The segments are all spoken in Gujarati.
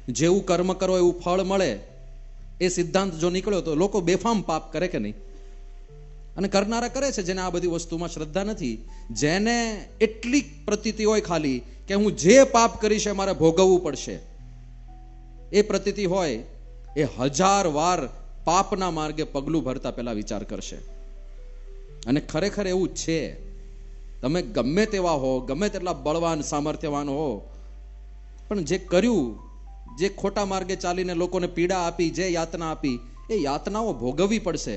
જેવું કર્મ કરો એવું ફળ મળે, એ સિદ્ધાંત જો નીકળ્યો તો લોકો બેફામ પાપ કરે કે નહીં? અને કરનારા કરે છે જેને આ બધી વસ્તુમાં શ્રદ્ધા નથી. જેને એટલી પ્રતીતિ હોય ખાલી કે હું જે પાપ કરીશ એ મારે ભોગવવું પડશે, એ પ્રતીતિ હોય, એ 1000 વાર પાપના માર્ગે પગલું ભરતા પહેલા વિચાર કરશે. અને ખરેખર એવું છે. તમે ગમે તેવા હો, ગમે તેટલા બળવાન સામર્થ્યવાન હો, પણ જે કર્યું, જે ખોટા માર્ગે ચાલીને લોકોને પીડા આપી, જે યાતના આપી, એ યાતનાઓ ભોગવવી પડશે.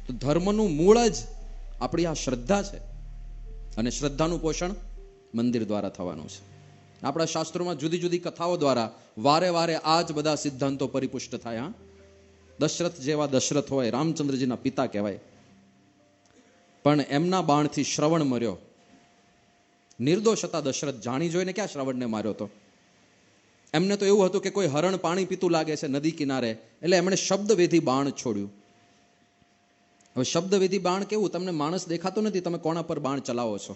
તો ધર્મનું મૂળ જ આપણી આ શ્રદ્ધા છે. અને શ્રદ્ધાનું પોષણ મંદિર દ્વારા થવાનું છે. આપણા શાસ્ત્રોમાં જુદી જુદી કથાઓ દ્વારા વારે વારે આ જ બધા સિદ્ધાંતો પરિપુષ્ટ થાય. દશરથ જેવા દશરથ હોય, રામચંદ્રજીના પિતા કહેવાય, પણ એમના બાણથી શ્રવણ મર્યો. નિર્દોષ હતા દશરથ, જાણી જોઈને ક્યાં શ્રવણને માર્યો હતો? એમને તો એવું હતું કે કોઈ હરણ પાણી પીતું લાગે છે નદી કિનારે, એટલે એમણે શબ્દવેધી બાણ છોડ્યું. હવે શબ્દવેધી બાણ કેવું? તમને માણસ દેખાતો નથી, તમે કોના પર બાણ ચલાવો છો,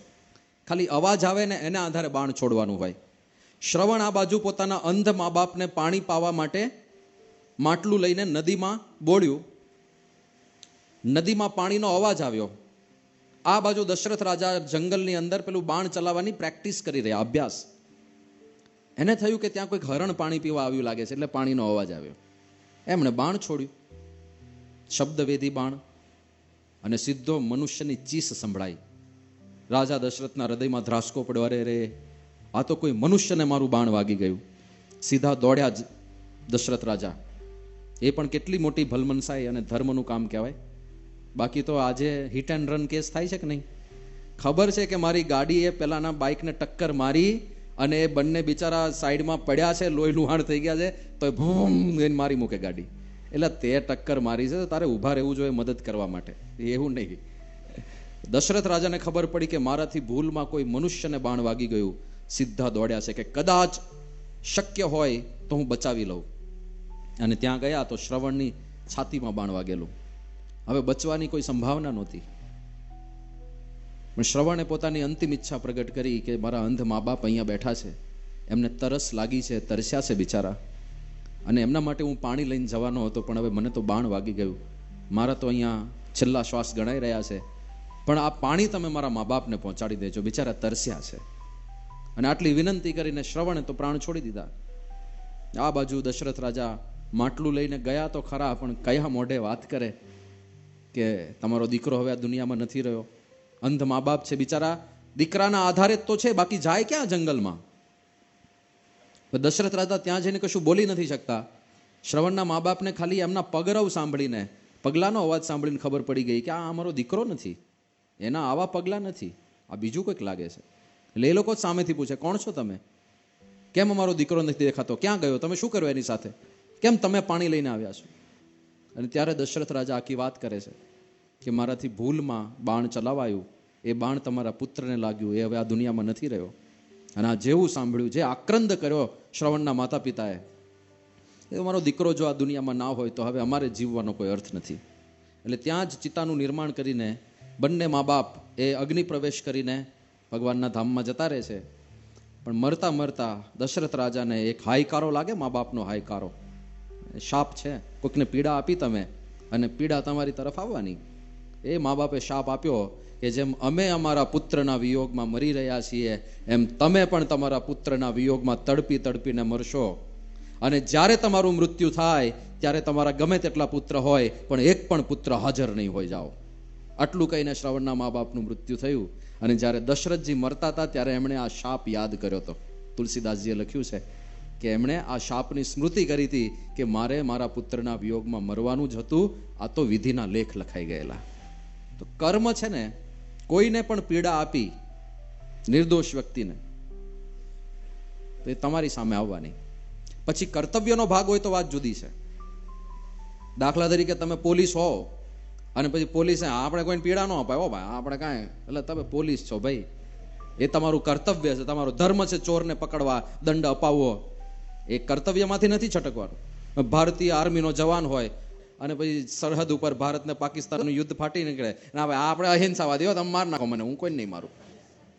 ખાલી અવાજ આવે ને એના આધારે બાણ છોડવાનું હોય. શ્રવણ આ બાજુ પોતાના અંધ મા બાપને પાણી પાવા માટે માટલું લઈને નદીમાં બોળ્યું. નદીમાં પાણીનો અવાજ આવ્યો. આ બાજુ દશરથ રાજા જંગલની અંદર પેલું બાણ ચલાવવાની પ્રેક્ટિસ કરી રહ્યા, અભ્યાસ. એને થયું કે ત્યાં કોઈક હરણ પાણી પીવા આવ્યું લાગે છે, એટલે પાણીનો અવાજ આવ્યો. એમણે બાણ છોડ્યું, શબ્દવેધી બાણ, અને સીધો મનુષ્યની ચીસ સંભળાઈ. રાજા દશરથના હૃદયમાં ધ્રાસકો પડ્યો. અરે રે, આ તો કોઈ મનુષ્યને મારું બાણ વાગી ગયું. સીધા દોડ્યા જ દશરથ રાજા. એ પણ કેટલી મોટી ભલમનસાઈ અને ધર્મનું કામ કહેવાય. બાકી તો આજે હિટ એન્ડ રન કેસ થાય છે કે નહીં? ખબર છે કે મારી ગાડીએ પેલાના બાઇકને ટક્કર મારી અને એ બંને બિચારા સાઈડમાં પડ્યા છે, લોહી લુહાણ થઈ ગયા છે, તો ભૂમ એને મારી મૂકે ગાડી. એટલે તે ટક્કર મારી છે તો તારે ઊભા રહેવું જોઈએ મદદ કરવા માટે, એવું નહીં. દશરથ રાજાને ખબર પડી કે મારાથી ભૂલમાં કોઈ મનુષ્યને બાણ વાગી ગયું. સીધા દોડ્યા છે કે કદાચ શક્ય હોય તો હું બચાવી લઉં. અને ત્યાં ગયા તો શ્રવણની છાતીમાં બાણ વાગેલું. હવે બચવાની કોઈ સંભાવના નહોતી. પણ શ્રવણે પોતાની અંતિમ ઈચ્છા પ્રગટ કરી કે મારા અંધ મા બાપ અહીંયા બેઠા છે, એમને તરસ લાગી છે, તરસ્યા છે બિચારા, અને એમના માટે હું પાણી લઈને જવાનો હતો, પણ હવે મને તો બાણ વાગી ગયું. મારા તો અહીંયા છેલ્લા શ્વાસ ગણાઈ રહ્યા છે, પણ આ પાણી તમે મારા મા બાપને પહોંચાડી દેજો, બિચારા તરસ્યા છે. અને આટલી વિનંતી કરીને શ્રવણે તો પ્રાણ છોડી દીધા. આ બાજુ દશરથ રાજા માટલું લઈને ગયા તો ખરા, પણ કયા મોઢે વાત કરે કે તમારો દીકરો હવે આ દુનિયામાં નથી રહ્યો. અંધ મા બાપ છે બિચારા, દીકરાના આધારે જ તો છે, બાકી જાય ક્યાં જંગલમાં? દશરથ રાજા ત્યાં જઈને કશું બોલી નથી શકતા. શ્રવણના મા બાપને ખાલી એમના પગરવ સાંભળીને, પગલાનો અવાજ સાંભળીને ખબર પડી ગઈ કે આ અમારો દીકરો નથી, એના આવા પગલા નથી, આ બીજું કંઈક લાગે છે. એટલે એ લોકો જ સામેથી પૂછે, કોણ છો તમે? કેમ અમારો દીકરો નથી દેખાતો? ક્યાં ગયો? તમે શું કર્યું એની સાથે? કેમ તમે પાણી લઈને આવ્યા છો? અને ત્યારે દશરથ રાજા આખી વાત કરે છે કે મારાથી ભૂલમાં બાણ ચલાવાયું, એ બાણ તમારા પુત્રને લાગ્યું, એ હવે આ દુનિયામાં નથી રહ્યો. અને આ જેવું સાંભળ્યું, જે આક્રંદ કર્યો શ્રવણના માતા પિતાએ, એ મારો દીકરો જો આ દુનિયામાં ના હોય તો હવે અમારે જીવવાનો કોઈ અર્થ નથી. એટલે ત્યાં જ ચિતાનું નિર્માણ કરીને બંને મા બાપ એ અગ્નિ પ્રવેશ કરીને ભગવાનના ધામમાં જતા રહે છે. પણ મરતા મરતા દશરથ રાજાને એક હાયકારો લાગે, મા બાપનો હાયકારો, શાપ છે. કોઈકને પીડા આપી તમે, અને પીડા તમારી તરફ આવવાની. એ મા બાપે શાપ આપ્યો કે જેમ અમે અમારા પુત્રના વિયોગમાં મરી રહ્યા છીએ, એમ તમે પણ તમારા પુત્રના વિયોગમાં તડપી તડપીને મરશો. અને જ્યારે તમારું મૃત્યુ થાય ત્યારે તમારા ગમે તેટલા પુત્ર હોય, પણ એક પણ પુત્ર હાજર નહીં હોય જાઓ. આટલું કહીને શ્રવણના મા બાપનું મૃત્યુ થયું. અને જ્યારે દશરથજી મરતા હતા ત્યારે એમણે આ શાપ યાદ કર્યો હતો. તુલસીદાસજીએ લખ્યું છે કે એમણે આ શાપની સ્મૃતિ કરી હતી કે મારે મારા પુત્રના વિયોગમાં મરવાનું જ હતું, આ તો વિધિના લેખ લખાઈ ગયેલા. તો કર્મ છે ને, કોઈને પણ પીડા આપી નિર્દોષ વ્યક્તિને, તો એ તમારી સામે આવવાની. પછી કર્તવ્યનો ભાગ હોય તો વાત જુદી છે. દાખલા તરીકે તમે પોલીસ હો અને પછી પોલીસે આપણે કોઈને પીડા ન અપાય, હો ભાઈ આપણે કાંઈ, એટલે તમે પોલીસ છો ભાઈ, એ તમારું કર્તવ્ય છે, તમારો ધર્મ છે ચોરને પકડવા, દંડ અપાવવો. એ કર્તવ્યમાંથી નથી છટકવાનું. ભારતીય આર્મીનો જવાન હોય અને પછી સરહદ ઉપર ભારત ને પાકિસ્તાનનું યુદ્ધ ફાટી નીકળે, ના ભાઈ આપણે અહિંસાવાદી હો, તમે માર નાખો મને, હું કોઈ નહીં મારું,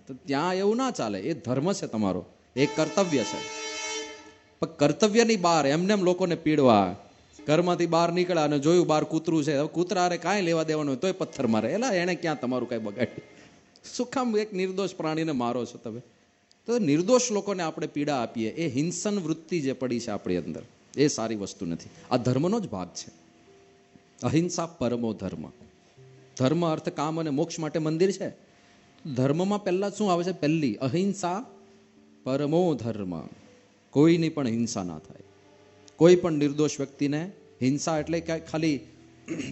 તો ત્યાં એવું ના ચાલે. એ ધર્મ છે તમારો, એ કર્તવ્ય છે. પણ કર્તવ્યની બહાર એમને એમ લોકોને પીડવા, ઘરમાંથી બહાર નીકળ્યા અને જોયું બહાર કૂતરું છે, હવે કૂતરા અરે કાંઈ લેવા દેવાનું તોય પથ્થર મારે, એલા એને ક્યાં તમારું કાંઈ બગાડ્યું, શું કામ એક નિર્દોષ પ્રાણીને મારો છો તમે? તો નિર્દોષ લોકોને આપણે પીડા આપીએ, એ હિંસન વૃત્તિ જે પડી છે આપણી અંદર, એ સારી વસ્તુ નથી. આ ધર્મનો જ ભાગ છે. અહિંસા પરમો ધર્મ. ધર્મ અર્થ કામ અને મોક્ષ માટે મંદિર છે. ધર્મમાં પહેલા શું આવે છે? પહેલી અહિંસા પરમો ધર્મ. કોઈની પણ હિંસા ના થાય. કોઈ પણ નિર્દોષ વ્યક્તિને હિંસા એટલે ખાલી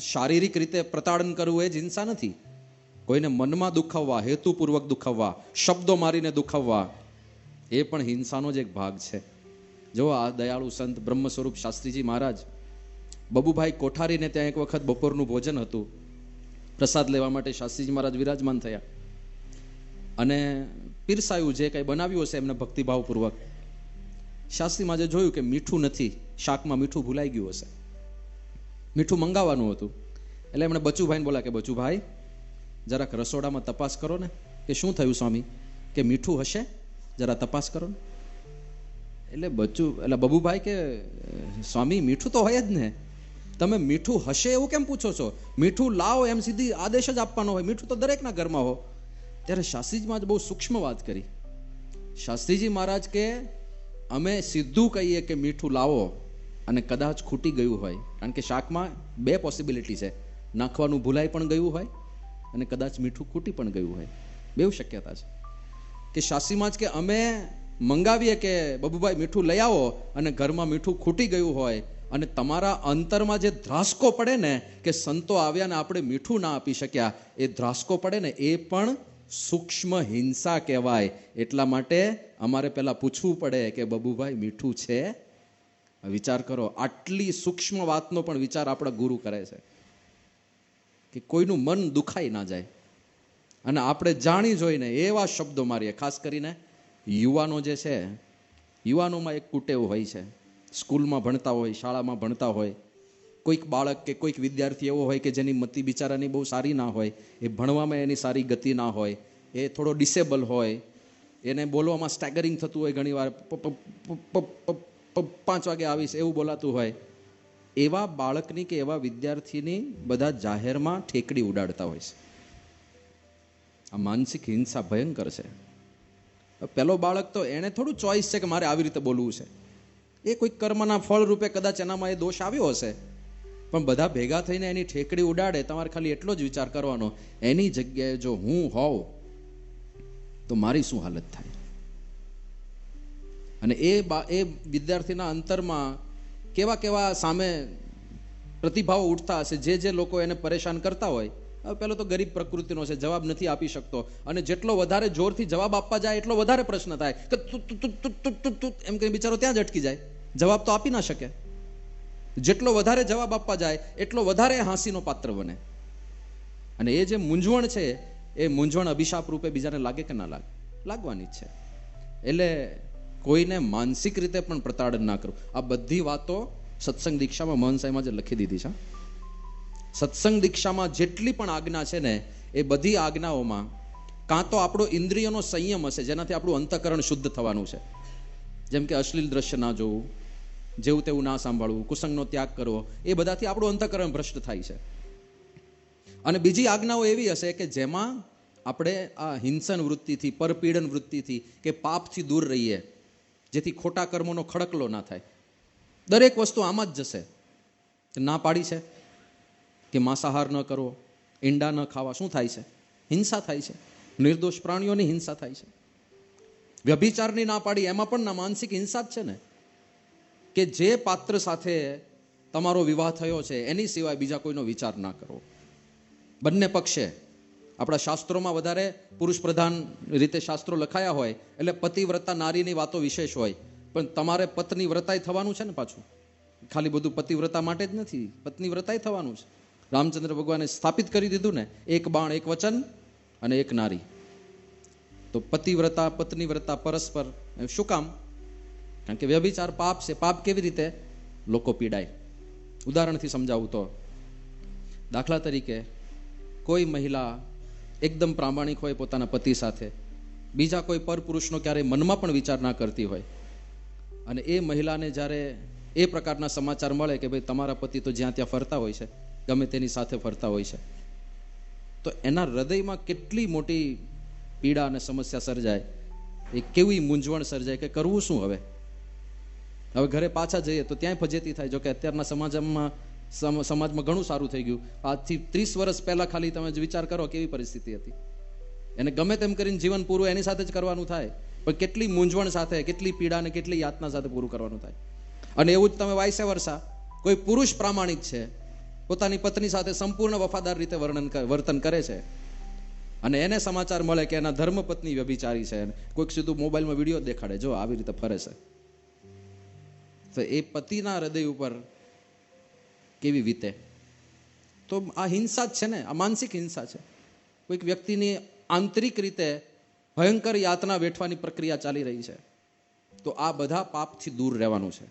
શારીરિક રીતે પ્રતાડન કરવું એ જ હિંસા નથી. કોઈને મનમાં દુખાવવા, હેતુપૂર્વક દુખાવવા, શબ્દો મારીને દુખાવવા, એ પણ હિંસાનો જ એક ભાગ છે. જો આ દયાળુ સંત બ્રહ્મ સ્વરૂપ શાસ્ત્રીજી મહારાજ, બબુભાઈ કોઠારીને ત્યાં એક વખત બપોરનું ભોજન હતું, પ્રસાદ લેવા માટે શાસ્ત્રીજી મહારાજ વિરાજમાન થયા અને પીરસાયું, જે કંઈ બનાવ્યું હશે એમને ભક્તિભાવપૂર્વક. શાસ્ત્રી મહારાજે જોયું કે મીઠું નથી, શાકમાં મીઠું ભૂલાઈ ગયું હશે, મીઠું મંગાવવાનું હતું. એટલે એમણે બચુભાઈને બોલા કે બચુભાઈ જરાક રસોડામાં તપાસ કરો ને. કે શું થયું સ્વામી? કે મીઠું હશે, જરા તપાસ કરો ને. એટલે બબુભાઈ કે સ્વામી મીઠું તો હોય જ ને, તમે મીઠું હશે એવું કેમ પૂછો છો? મીઠું લાવો એમ સીધી આદેશ જ આપવાનો હોય, મીઠું તો દરેકના ઘરમાં હો. ત્યારે શાસ્ત્રીજી મહારાજ બહુ સૂક્ષ્મ વાત કરી. શાસ્ત્રીજી મહારાજ કે અમે સીધું કહીએ કે મીઠું લાવો અને કદાચ ખૂટી ગયું હોય, કારણ કે શાકમાં બે પોસિબિલિટી છે, નાખવાનું ભૂલાઈ પણ ગયું હોય અને કદાચ મીઠું ખૂટી પણ ગયું હોય, બે શક્યતા છે. કે શાસ્ત્રી મહારાજ કે અમે મંગાવીએ કે બબુભાઈ મીઠું લઈ આવો અને ઘરમાં મીઠું ખૂટી ગયું હોય અને તમારા અંતરમાં જે ધ્રાસકો પડે ને કે સંતો આવ્યા ને આપણે મીઠું ના આપી શક્યા, એ ધ્રાસકો પડે ને એ પણ સૂક્ષ્મ હિંસા કહેવાય. એટલા માટે અમારે પહેલા પૂછવું પડે કે બબુભાઈ મીઠું છે? વિચાર કરો, આટલી સૂક્ષ્મ વાતનો પણ વિચાર આપણા ગુરુ કરે છે કે કોઈનું મન દુખાઈ ના જાય. અને આપણે જાણી જોઈને એવા શબ્દો મારીએ. ખાસ કરીને યુવાનો જે છે, યુવાનોમાં એક કુટેવ હોય છે. સ્કૂલમાં ભણતા હોય, શાળામાં ભણતા હોય, કોઈક બાળક કે કોઈક વિદ્યાર્થી એવો હોય કે જેની મતિ બિચારાની બહુ સારી ના હોય, એ ભણવામાં એની સારી ગતિ ના હોય, એ થોડો ડિસેબલ હોય, એને બોલવામાં સ્ટેગરિંગ થતું હોય, ઘણી વાર 5 વાગે આવીશ એવું બોલાતું હોય. એવા બાળકની કે એવા વિદ્યાર્થીની બધા જાહેરમાં ઠેકડી ઉડાડતા હોય છે. આ માનસિક હિંસા ભયંકર છે. પેલો બાળક તો એને થોડું ચોઈસ છે કે મારે આવી રીતે બોલવું છે. એ કોઈ કર્મના ફળ રૂપે કદાચ એનામાં એ દોષ આવ્યો હશે, પણ બધા ભેગા થઈને એની ઠેકડી ઉડાડે. તમારે ખાલી એટલો જ વિચાર કરવાનો, એની જગ્યાએ જો હું હોઉં તો મારી શું હાલત થાય. અને એ વિદ્યાર્થીના અંતરમાં કેવા કેવા સામે પ્રતિભાવો ઉઠતા હશે, જે લોકો એને પરેશાન કરતા હોય. હવે પેલો તો ગરીબ પ્રકૃતિનો છે, જવાબ નથી આપી શકતો, અને જેટલો વધારે જોરથી જવાબ આપવા જાય એટલો વધારે પ્રશ્ન થાય કે એમ કે બિચારો ત્યાં જ અટકી જાય, જવાબ તો આપી ના શકે. જેટલો વધારે જવાબ આપવા જાય એટલો વધારે હાંસીનો પાત્ર બને. અને એ જે મૂંઝવણ છે, એ મૂંઝવણ અભિશાપ રૂપે બીજાને લાગે કે ના લાગે? લાગવાની જ છે. એટલે કોઈને માનસિક રીતે પણ પ્રતાડન ના કરવું. આ બધી વાતો સત્સંગ દીક્ષામાં મહંત સાહેબમાં જે લખી દીધી છે. સત્સંગ દીક્ષામાં જેટલી પણ આજ્ઞા છે ને, એ બધી આજ્ઞાઓમાં કાં તો આપણો ઇન્દ્રિયોનો સંયમ હશે, જેનાથી આપણું અંતઃકરણ શુદ્ધ થવાનું છે. જેમ કે અશ્લીલ દ્રશ્ય ના જોવું, જેવું તેવું ના સાંભળવું, કુસંગનો ત્યાગ કરવો, એ બધાથી આપણું અંતઃકરણ ભ્રષ્ટ થાય છે. અને બીજી આજ્ઞાઓ એવી હશે કે જેમાં આપણે આ હિંસન વૃત્તિથી, પરપીડન વૃત્તિથી કે પાપથી દૂર રહીએ, જેથી ખોટા કર્મોનો ખડકલો ના થાય. દરેક વસ્તુ આમાં જ જશે. ના પાડી છે કે માંસાહાર ન કરવો, ઈંડા ન ખાવા, શું થાય છે? હિંસા થાય છે. નિર્દોષ પ્રાણીઓની હિંસા થાય છે. વ્યભિચારની ના પાડી, એમાં પણ ના માનસિક હિંસા જ છે ને. કે જે પાત્ર સાથે તમારો વિવાહ થયો છે એની સિવાય બીજા કોઈનો વિચાર ના કરવો. બંને પક્ષે આપણા શાસ્ત્રોમાં વધારે પુરુષ પ્રધાન રીતે શાસ્ત્રો લખાયા હોય એટલે પતિવ્રતા નારીની વાતો વિશેષ હોય, પણ તમારે પત્ની વ્રતાય થવાનું છે ને. પાછું ખાલી બધું પતિવ્રતા માટે જ નથી, પત્ની વ્રતાય થવાનું છે. રામચંદ્ર ભગવાને સ્થાપિત કરી દીધું ને, એક બાણ, એક વચન અને એક નારી. તો પતિવ્રતા પત્ની વ્રતા પરસ્પર. શું કામ? કારણ કે વ્યભિચાર પાપ છે. પાપ કેવી રીતે લોકો પીડાય? ઉદાહરણથી સમજાવું તો, દાખલા તરીકે કોઈ મહિલા એકદમ પ્રામાણિક હોય પોતાના પતિ સાથે, બીજા કોઈ પરપુરુષનો ક્યારેય મનમાં પણ વિચાર ના કરતી હોય, અને એ મહિલાને જ્યારે એ પ્રકારના સમાચાર મળે કે ભાઈ તમારા પતિ તો જ્યાં ત્યાં ફરતા હોય છે, ગમે તેની સાથે ફરતા હોય છે, તો એના હૃદયમાં કેટલી મોટી પીડા અને સમસ્યા સર્જાય, એ કેવી મૂંઝવણ સર્જાય કે કરવું શું હવે. હવે ઘરે પાછા જઈએ તો ત્યાંય ફજેતી થાય. જો કે અત્યારના સમાજમાં ઘણું સારું થઈ ગયું. આજથી 30 વર્ષ પહેલા ખાલી તમે વિચાર કરો કેવી પરિસ્થિતિ હતી. એને ગમે તેમ કરીને જીવન પૂરું એની સાથે જ કરવાનું થાય, પણ કેટલી મૂંઝવણ સાથે, કેટલી પીડા અને કેટલી યાતના સાથે પૂરું કરવાનું થાય. અને એવું જ તમે વાયસે વર્ષા, કોઈ પુરુષ પ્રામાણિક છે, પોતાની પત્ની સાથે સંપૂર્ણ વફાદાર રીતે વર્તન કરે છે, અને એને સમાચાર મળે કે એના ધર્મપત્ની વ્યભિચારી છે, કોઈક સીધું મોબાઈલમાં વિડીયો દેખાડે, જો આવી રીતે ફરે છે, તો એ પતિના હૃદય ઉપર કેવી વીતે. તો આ હિંસા જ છે ને, આ માનસિક હિંસા છે. કોઈક વ્યક્તિની આંતરિક રીતે ભયંકર યાતના વેઠવાની પ્રક્રિયા ચાલી રહી છે. તો આ બધા પાપથી દૂર રહેવાનું છે.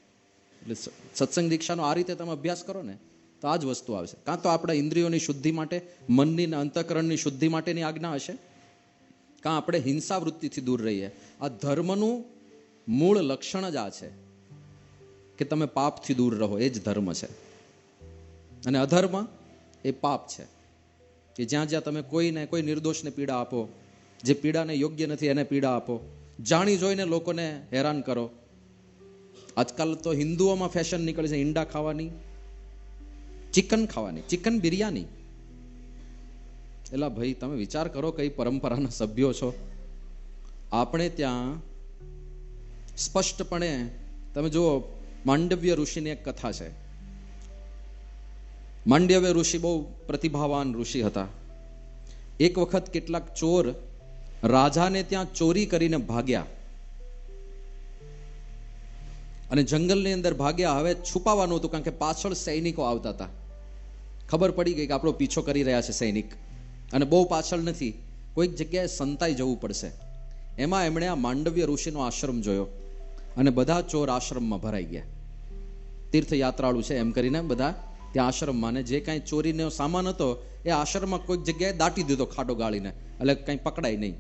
એટલે સત્સંગ દીક્ષાનો આ રીતે તમે અભ્યાસ કરો ને તો આ જ વસ્તુ આવશે. કાં તો આપણા ઇન્દ્રિયોની શુદ્ધિ માટે, મનની અને અંતઃકરણની શુદ્ધિ માટેની આજ્ઞા હશે, કાં આપણે હિંસા વૃત્તિથી દૂર રહીએ. આ ધર્મનું મૂળ લક્ષણ જ આ છે કે તમે પાપથી દૂર રહો, એ જ ધર્મ છે. અને અધર્મ એ પાપ છે કે જ્યાં જ્યાં તમે કોઈ નિર્દોષને પીડા આપો, જે પીડાને યોગ્ય નથી એને પીડા આપો, જાણી જોઈને લોકોને હેરાન કરો. આજકાલ તો હિન્દુઓમાં ફેશન નીકળી છે ઈંડા ખાવાની, ચિકન ખાવાની, ચિકન બિરયાની. એલા ભાઈ, તમે વિચાર કરો કઈ પરંપરાના સભ્યો છો. આપણે ત્યાં સ્પષ્ટપણે તમે જુઓ, માંડવ્ય ઋષિની એક કથા છે. માંડવ્ય ઋષિ બહુ પ્રતિભાવાન ઋષિ હતા. એક વખત કેટલાક ચોર રાજાને ત્યાં ચોરી કરીને ભાગ્યા અને જંગલની અંદર ભાગ્યા. હવે છુપાવાનું હતું કારણ કે પાછળ સૈનિકો આવતા હતા. ખબર પડી ગઈ કે આપણો પીછો કરી રહ્યા છે સૈનિક, અને બહુ પાછળ નથી, કોઈક જગ્યાએ સંતાઈ જવું પડશે. એમાં એમણે આ માંડવ્ય ઋષિનો આશ્રમ જોયો અને બધા ચોર આશ્રમમાં ભરાઈ ગયા. તીર્થયાત્રાળુ છે એમ કરીને બધા ત્યાં આશ્રમમાં, ને જે કાંઈ ચોરીનો સામાન હતો એ આશ્રમમાં કોઈક જગ્યાએ દાટી દીધો ખાડો ગાળીને, એટલે કંઈ પકડાય નહીં.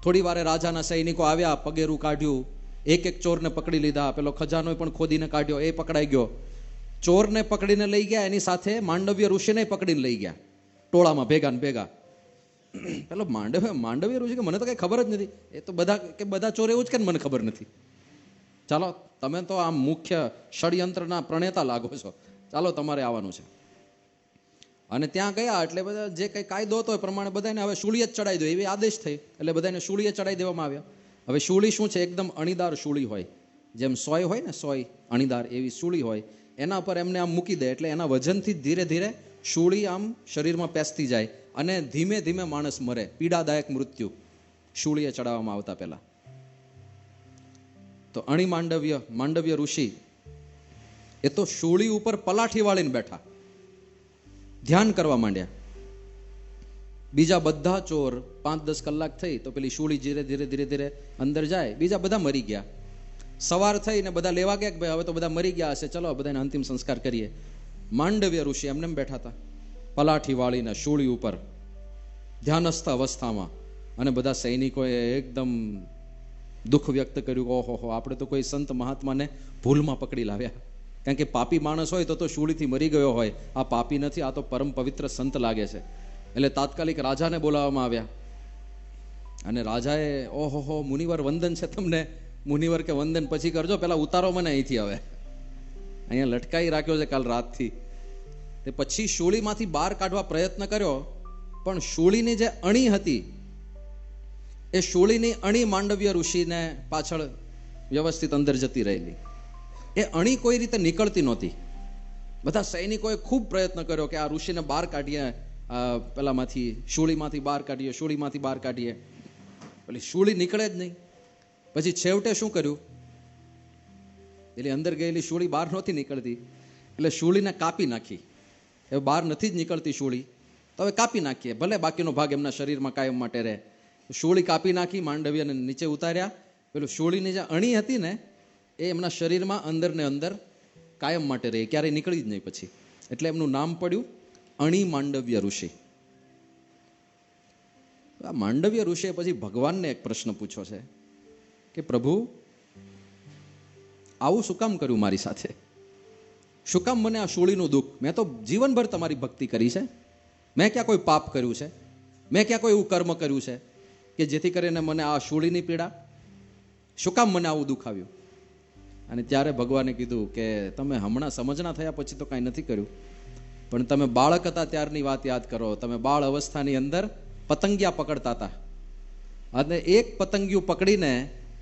થોડી વારે રાજાના સૈનિકો આવ્યા, પગેરું કાઢ્યું, એક એક ચોરને પકડી લીધા. પેલો ખજાનો પણ ખોદીને કાઢ્યો, એ પકડાઈ ગયો. ચોરને પકડીને લઈ ગયા, એની સાથે માંડવ્ય ઋષિને પકડીને લઈ ગયા, ટોળામાં ભેગા ને ભેગા. પેલો માંડવ્ય ઋષિ કે મને તો કઈ ખબર જ નથી. એ તો બધા ચોર એવું જ કે મને ખબર નથી. ચાલો, તમે તો આમ મુખ્ય ષડયંત્રના પ્રણેતા લાગો છો, ચાલો તમારે આવવાનું છે. અને ત્યાં ગયા એટલે બધા જે કંઈ કાયદો હતો એ પ્રમાણે બધાને હવે શૂળીએ જ ચડાવી દો એવી આદેશ થઈ. એટલે બધાને શૂળીએ ચડાવી દેવામાં આવ્યા. હવે શૂળી શું છે? એકદમ અણીદાર શૂળી હોય, જેમ સોય હોય ને, સોય અણીદાર એવી શૂળી હોય. એના પર એમને આમ મૂકી દે એટલે એના વજનથી ધીરે ધીરે શૂળી આમ શરીરમાં પેસતી જાય અને ધીમે ધીમે માણસ મરે. પીડાદાયક મૃત્યુ શૂળીએ ચડાવવામાં આવતા પહેલા. તો માંડવ્ય ઋષિ એ તો શૂળી ઉપર પલાઠી વાળીને બેઠા, ધ્યાન કરવા માંડ્યા. બીજા બધા ચોર 5-10 કલાક થઈ તો પેલી શૂળી ધીરે ધીરે અંદર જાય, બીજા બધા મરી ગયા. સવાર થઈને બધા લેવા ગયા કે ભાઈ હવે તો બધા મરી ગયા હશે, ચલો બધાને અંતિમ સંસ્કાર કરીએ. માંડવ્ય ઋષિ એમને બેઠા હતા પલાઠી વાળીને શૂળી ઉપર, ધ્યાનસ્થ અવસ્થામાં. અને બધા સૈનિકોએ એકદમ દુઃખ વ્યક્ત કર્યું, ઓહો, આપણે તો કોઈ સંત મહાત્માને ભૂલમાં પકડી લાવ્યા. કારણ કે પાપી માણસ હોય તો શૂળીથી મરી ગયો હોય, આ પાપી નથી, આ તો પરમ પવિત્ર સંત લાગે છે. એટલે તાત્કાલિક રાજાને બોલાવવામાં આવ્યા. અને રાજાએ, ઓહો, મુનિવર વંદન છે તમને. મુનિવર કે વંદન પછી કરજો, પેલા ઉતારો મને અહીંથી, હવે અહીંયા લટકાઈ રાખ્યો છે કાલ રાતથી. તે પછી શૂળીમાંથી બહાર કાઢવા પ્રયત્ન કર્યો, પણ શૂળીની જે અણી હતી એ શૂળીની અણી માંડવ્ય ઋષિને પાછળ વ્યવસ્થિત અંદર જતી રહેલી. એ અણી કોઈ રીતે નીકળતી નહોતી. બધા સૈનિકોએ ખૂબ પ્રયત્ન કર્યો કે આ ઋષિને બહાર કાઢીએ, પેલામાંથી શૂળીમાંથી બહાર કાઢીએ. પેલી શૂળી નીકળે જ નહીં. પછી છેવટે શું કર્યું? એટલે અંદર ગયેલી શૂળી બહાર નહોતી નીકળતી, એટલે શૂળીને કાપી નાખી. હવે બહાર નથી જ નીકળતી શૂળી, તો હવે કાપી નાખીએ, ભલે બાકીનો ભાગ એમના શરીરમાં કાયમ માટે રહે. શૂળી કાપી નાખી, માંડવ્યને નીચે ઉતાર્યા. પેલું શૂળીની જે અણી હતી ને એ એમના શરીરમાં અંદર ને અંદર કાયમ માટે રહે, ક્યારેય નીકળી જ નહીં પછી. એટલે એમનું નામ પડ્યું અણી માંડવ્ય ઋષિ. આ માંડવ્ય ઋષિએ પછી ભગવાનને એક પ્રશ્ન પૂછ્યો છે કે પ્રભુ, આવું શું કામ કર્યું મારી સાથે? શું કામ મને આ શૂળીનું દુઃખ? મેં તો જીવનભર તમારી ભક્તિ કરી છે. મેં ક્યાં કોઈ પાપ કર્યું છે? મેં ક્યાં કોઈ એવું કર્મ કર્યું છે કે જેથી કરીને મને આ શૂળીની પીડા? શું કામ મને આવું દુઃખ આવ્યું? અને ત્યારે ભગવાને કીધું કે તમે હમણાં સમજણા થયા પછી તો કાંઈ નથી કર્યું, પણ તમે બાળક હતા ત્યારની વાત યાદ કરો. તમે બાળ અવસ્થાની અંદર પતંગિયા પકડતા હતા, અને એક પતંગિયું પકડીને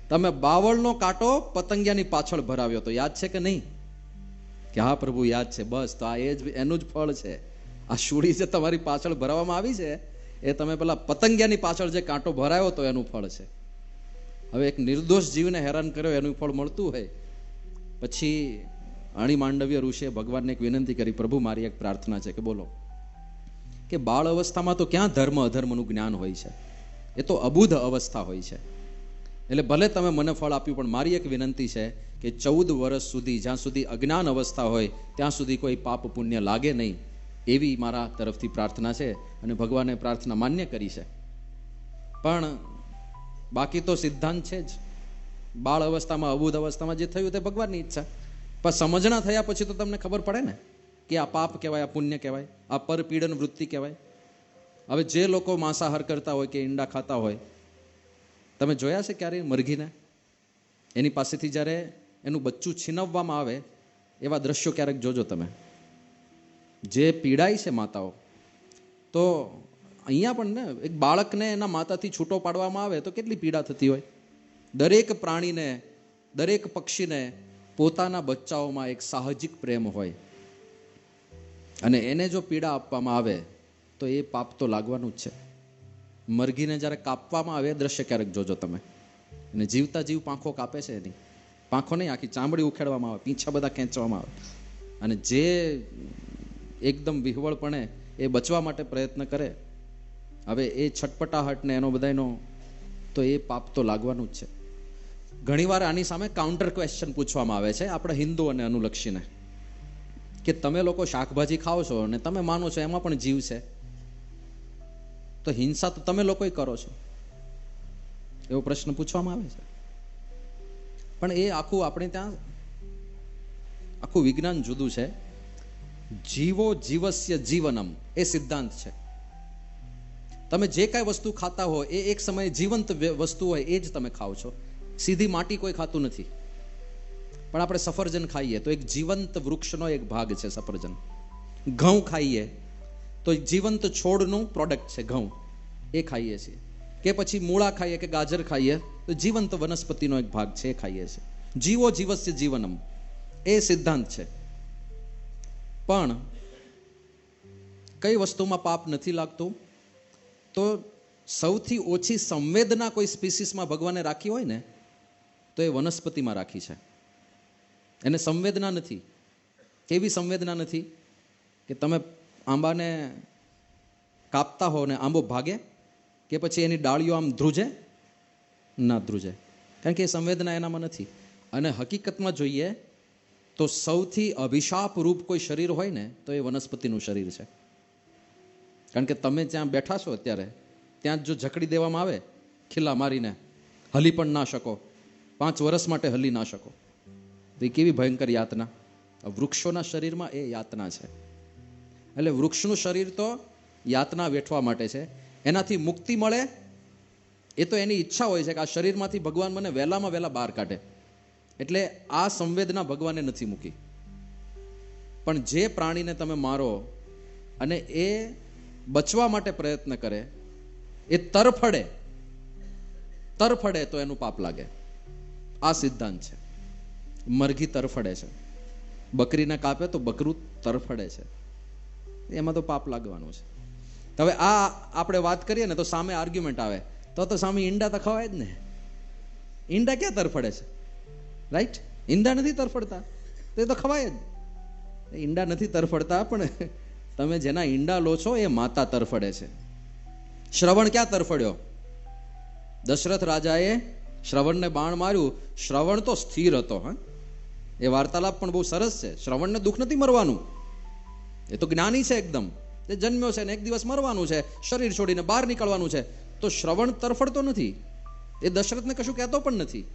તમે બાવળનો કાંટો પતંગિયાની પાછળ ભરાવ્યો તો યાદ છે કે નહીં? કે હા પ્રભુ યાદ છે. બસ તો આ એનું જ ફળ છે. આ શૂળી જે તમારી પાછળ ભરાવવામાં આવી છે એ તમે પેલા પતંગિયાની પાછળ જે કાંટો ભરાયો તો એનું ફળ છે. હવે એક નિર્દોષ જીવને હેરાન કર્યો એનું ફળ મળતું હોય. પછી અણી માંડવ્ય ઋષિએ ભગવાનને એક વિનંતી કરી, પ્રભુ મારી એક પ્રાર્થના છે કે બોલો, કે બાળ અવસ્થામાં તો ક્યાં ધર્મ અધર્મનું જ્ઞાન હોય છે, એ તો અબુધ અવસ્થા હોય છે. એટલે ભલે તમે મને ફળ આપ્યું, પણ મારી એક વિનંતી છે કે 14 વર્ષ સુધી જ્યાં સુધી અજ્ઞાન અવસ્થા હોય ત્યાં સુધી કોઈ પાપ પુણ્ય લાગે નહીં, એવી મારા તરફથી પ્રાર્થના છે. અને ભગવાને પ્રાર્થના માન્ય કરી છે. પણ બાકી તો સિદ્ધાંત છે જ. બાળ અવસ્થામાં અબુધ અવસ્થામાં જે થયું તે ભગવાનની ઈચ્છા. પણ સમજણા થયા પછી તો તમને ખબર પડે ને કે આ પાપ કહેવાય, આ પુણ્ય કહેવાય, આ પરપીડન વૃત્તિ કહેવાય. હવે જે લોકો માંસાહાર કરતા હોય કે ઈંડા ખાતા હોય, તમે જોયા છે ક્યારે મરઘીને? એની પાસેથી જ્યારે એનું બચ્ચું છીનવવામાં આવે એવા દ્રશ્યો ક્યારેક જોજો તમે. જે પીડાય છે માતાઓ, તો અહીંયા પણ ને એક બાળકને એના માતાથી છૂટો પાડવામાં આવે તો કેટલી પીડા થતી હોય. દરેક પ્રાણીને, દરેક પક્ષીને પોતાના બચ્ચાઓમાં એક સાહજિક પ્રેમ હોય, અને એને જો પીડા આપવામાં આવે તો એ પાપ તો લાગવાનું જ છે. મરઘીને જ્યારે કાપવામાં આવે દ્રશ્ય ક્યારેક જોજો તમે. અને જીવતા જીવ પાંખો કાપે છે, એની પાંખો નહીં, આખી ચામડી ઉખેડવામાં આવે, પીંછા બધા ખેંચવામાં આવે, અને જે એકદમ વિહવળપણે એ બચવા માટે પ્રયત્ન કરે, હવે એ છટપટાહટ ને એનો બધાનો, તો એ પાપ તો લાગવાનું જ છે. ઘણીવાર આની સામે કાઉન્ટર ક્વેશ્ચન પૂછવામાં આવે છે આપણે હિન્દુઓને અનુલક્ષીને, કે તમે લોકો શાકભાજી ખાઓ છો અને તમે માનો છો એમાં પણ જીવ છે, તો હિંસા તો તમે લોકો કરો છો, એવો પ્રશ્ન પૂછવામાં આવે છે. પણ એ આખું આપણે ત્યાં આખું વિજ્ઞાન જુદું છે. જીવો જીવસ્ય જીવનમ એ સિદ્ધાંત છે. તમે જે કાંઈ વસ્તુ ખાતા હો એ એક સમયે જીવંત વસ્તુ હોય એ જ તમે ખાઓ છો. સીધી માટી કોઈ ખાતું નથી. પણ આપણે સફરજન ખાઈએ તો એક જીવંત વૃક્ષનો એક ભાગ છે સફરજન. ઘઉં ખાઈએ તો જીવંત છોડનું પ્રોડક્ટ છે ઘઉં, એ ખાઈએ છીએ. કે પછી મૂળા ખાઈએ કે ગાજર ખાઈએ તો જીવંત વનસ્પતિનો એક ભાગ છે, એ ખાઈએ છીએ. જીવો જીવસ્ય જીવનમ એ સિદ્ધાંત છે. પણ કઈ વસ્તુમાં પાપ નથી લાગતું? તો સૌથી ઓછી સંવેદના કોઈ સ્પીસીસમાં ભગવાને રાખી હોય ને તો એ વનસ્પતિમાં રાખી છે. એને સંવેદના નથી. કેવી સંવેદના નથી? કે તમે આંબાને કાપતા હો ને આંબો ભાગે, કે પછી એની ડાળીઓ આમ ધ્રુજે? ના ધ્રુજે, કારણ કે એ સંવેદના એનામાં નથી. અને હકીકતમાં જોઈએ તો સૌથી અભિશાપ રૂપ કોઈ શરીર હોય ને તો એ વનસ્પતિનું શરીર છે. કારણ કે તમે જ્યાં બેઠા છો અત્યારે, ત્યાં જો જકડી દેવામાં આવે ખીલા મારીને, હલી પણ ના શકો, 5 વર્ષ માટે હલી ના શકો, તો એ કેવી ભયંકર યાતના. વૃક્ષોના શરીરમાં એ યાતના છે. એટલે વૃક્ષનું શરીર તો યાતના વેઠવા માટે છે. એનાથી મુક્તિ મળે એ તો એની ઈચ્છા હોય છે કે આ શરીરમાંથી ભગવાન મને વહેલામાં વહેલા બહાર કાઢે. એટલે આ સંવેદના ભગવાને નથી મૂકી. પણ જે પ્રાણીને તમે મારો અને એ બચવા માટે પ્રયત્ન કરે, એ તરફડે તો એનું પાપ લાગે. આ સિદ્ધાંત છે. મરઘી તરફડે છે, બકરીને કાપે તો બકરું તરફડે છે, એમાં તો પાપ લાગવાનું છે. હવે આ આપણે વાત કરીએ ને તો સામે આર્ગ્યુમેન્ટ આવે, તો સામે ઈંડા તો ખવાય જ ને. ઈંડા ક્યાં તરફડે છે? રાઈટ? ઈંડા નથી તરફડતા, તો એ તો ખવાય જ. ઈંડા નથી તરફડતા, પણ તમે જેના ઈંડા લો છો એ માતા તરફડે છે. શ્રવણ ક્યાં તરફડ્યો? દશરથ રાજાએ શ્રવણને બાણ માર્યું. શ્રવણ તો સ્થિર હતો. એ વાર્તાલાપ પણ બહુ સરસ છે. શ્રવણને દુઃખ નથી મરવાનું, એ તો જ્ઞાની છે એકદમ. એ જન્મ્યો છે ને એક દિવસ મરવાનું છે, શરીર છોડીને બહાર નીકળવાનું છે. તો શ્રવણ તરફડતો નથી, એ દશરથને કશું કહેતો પણ નથી.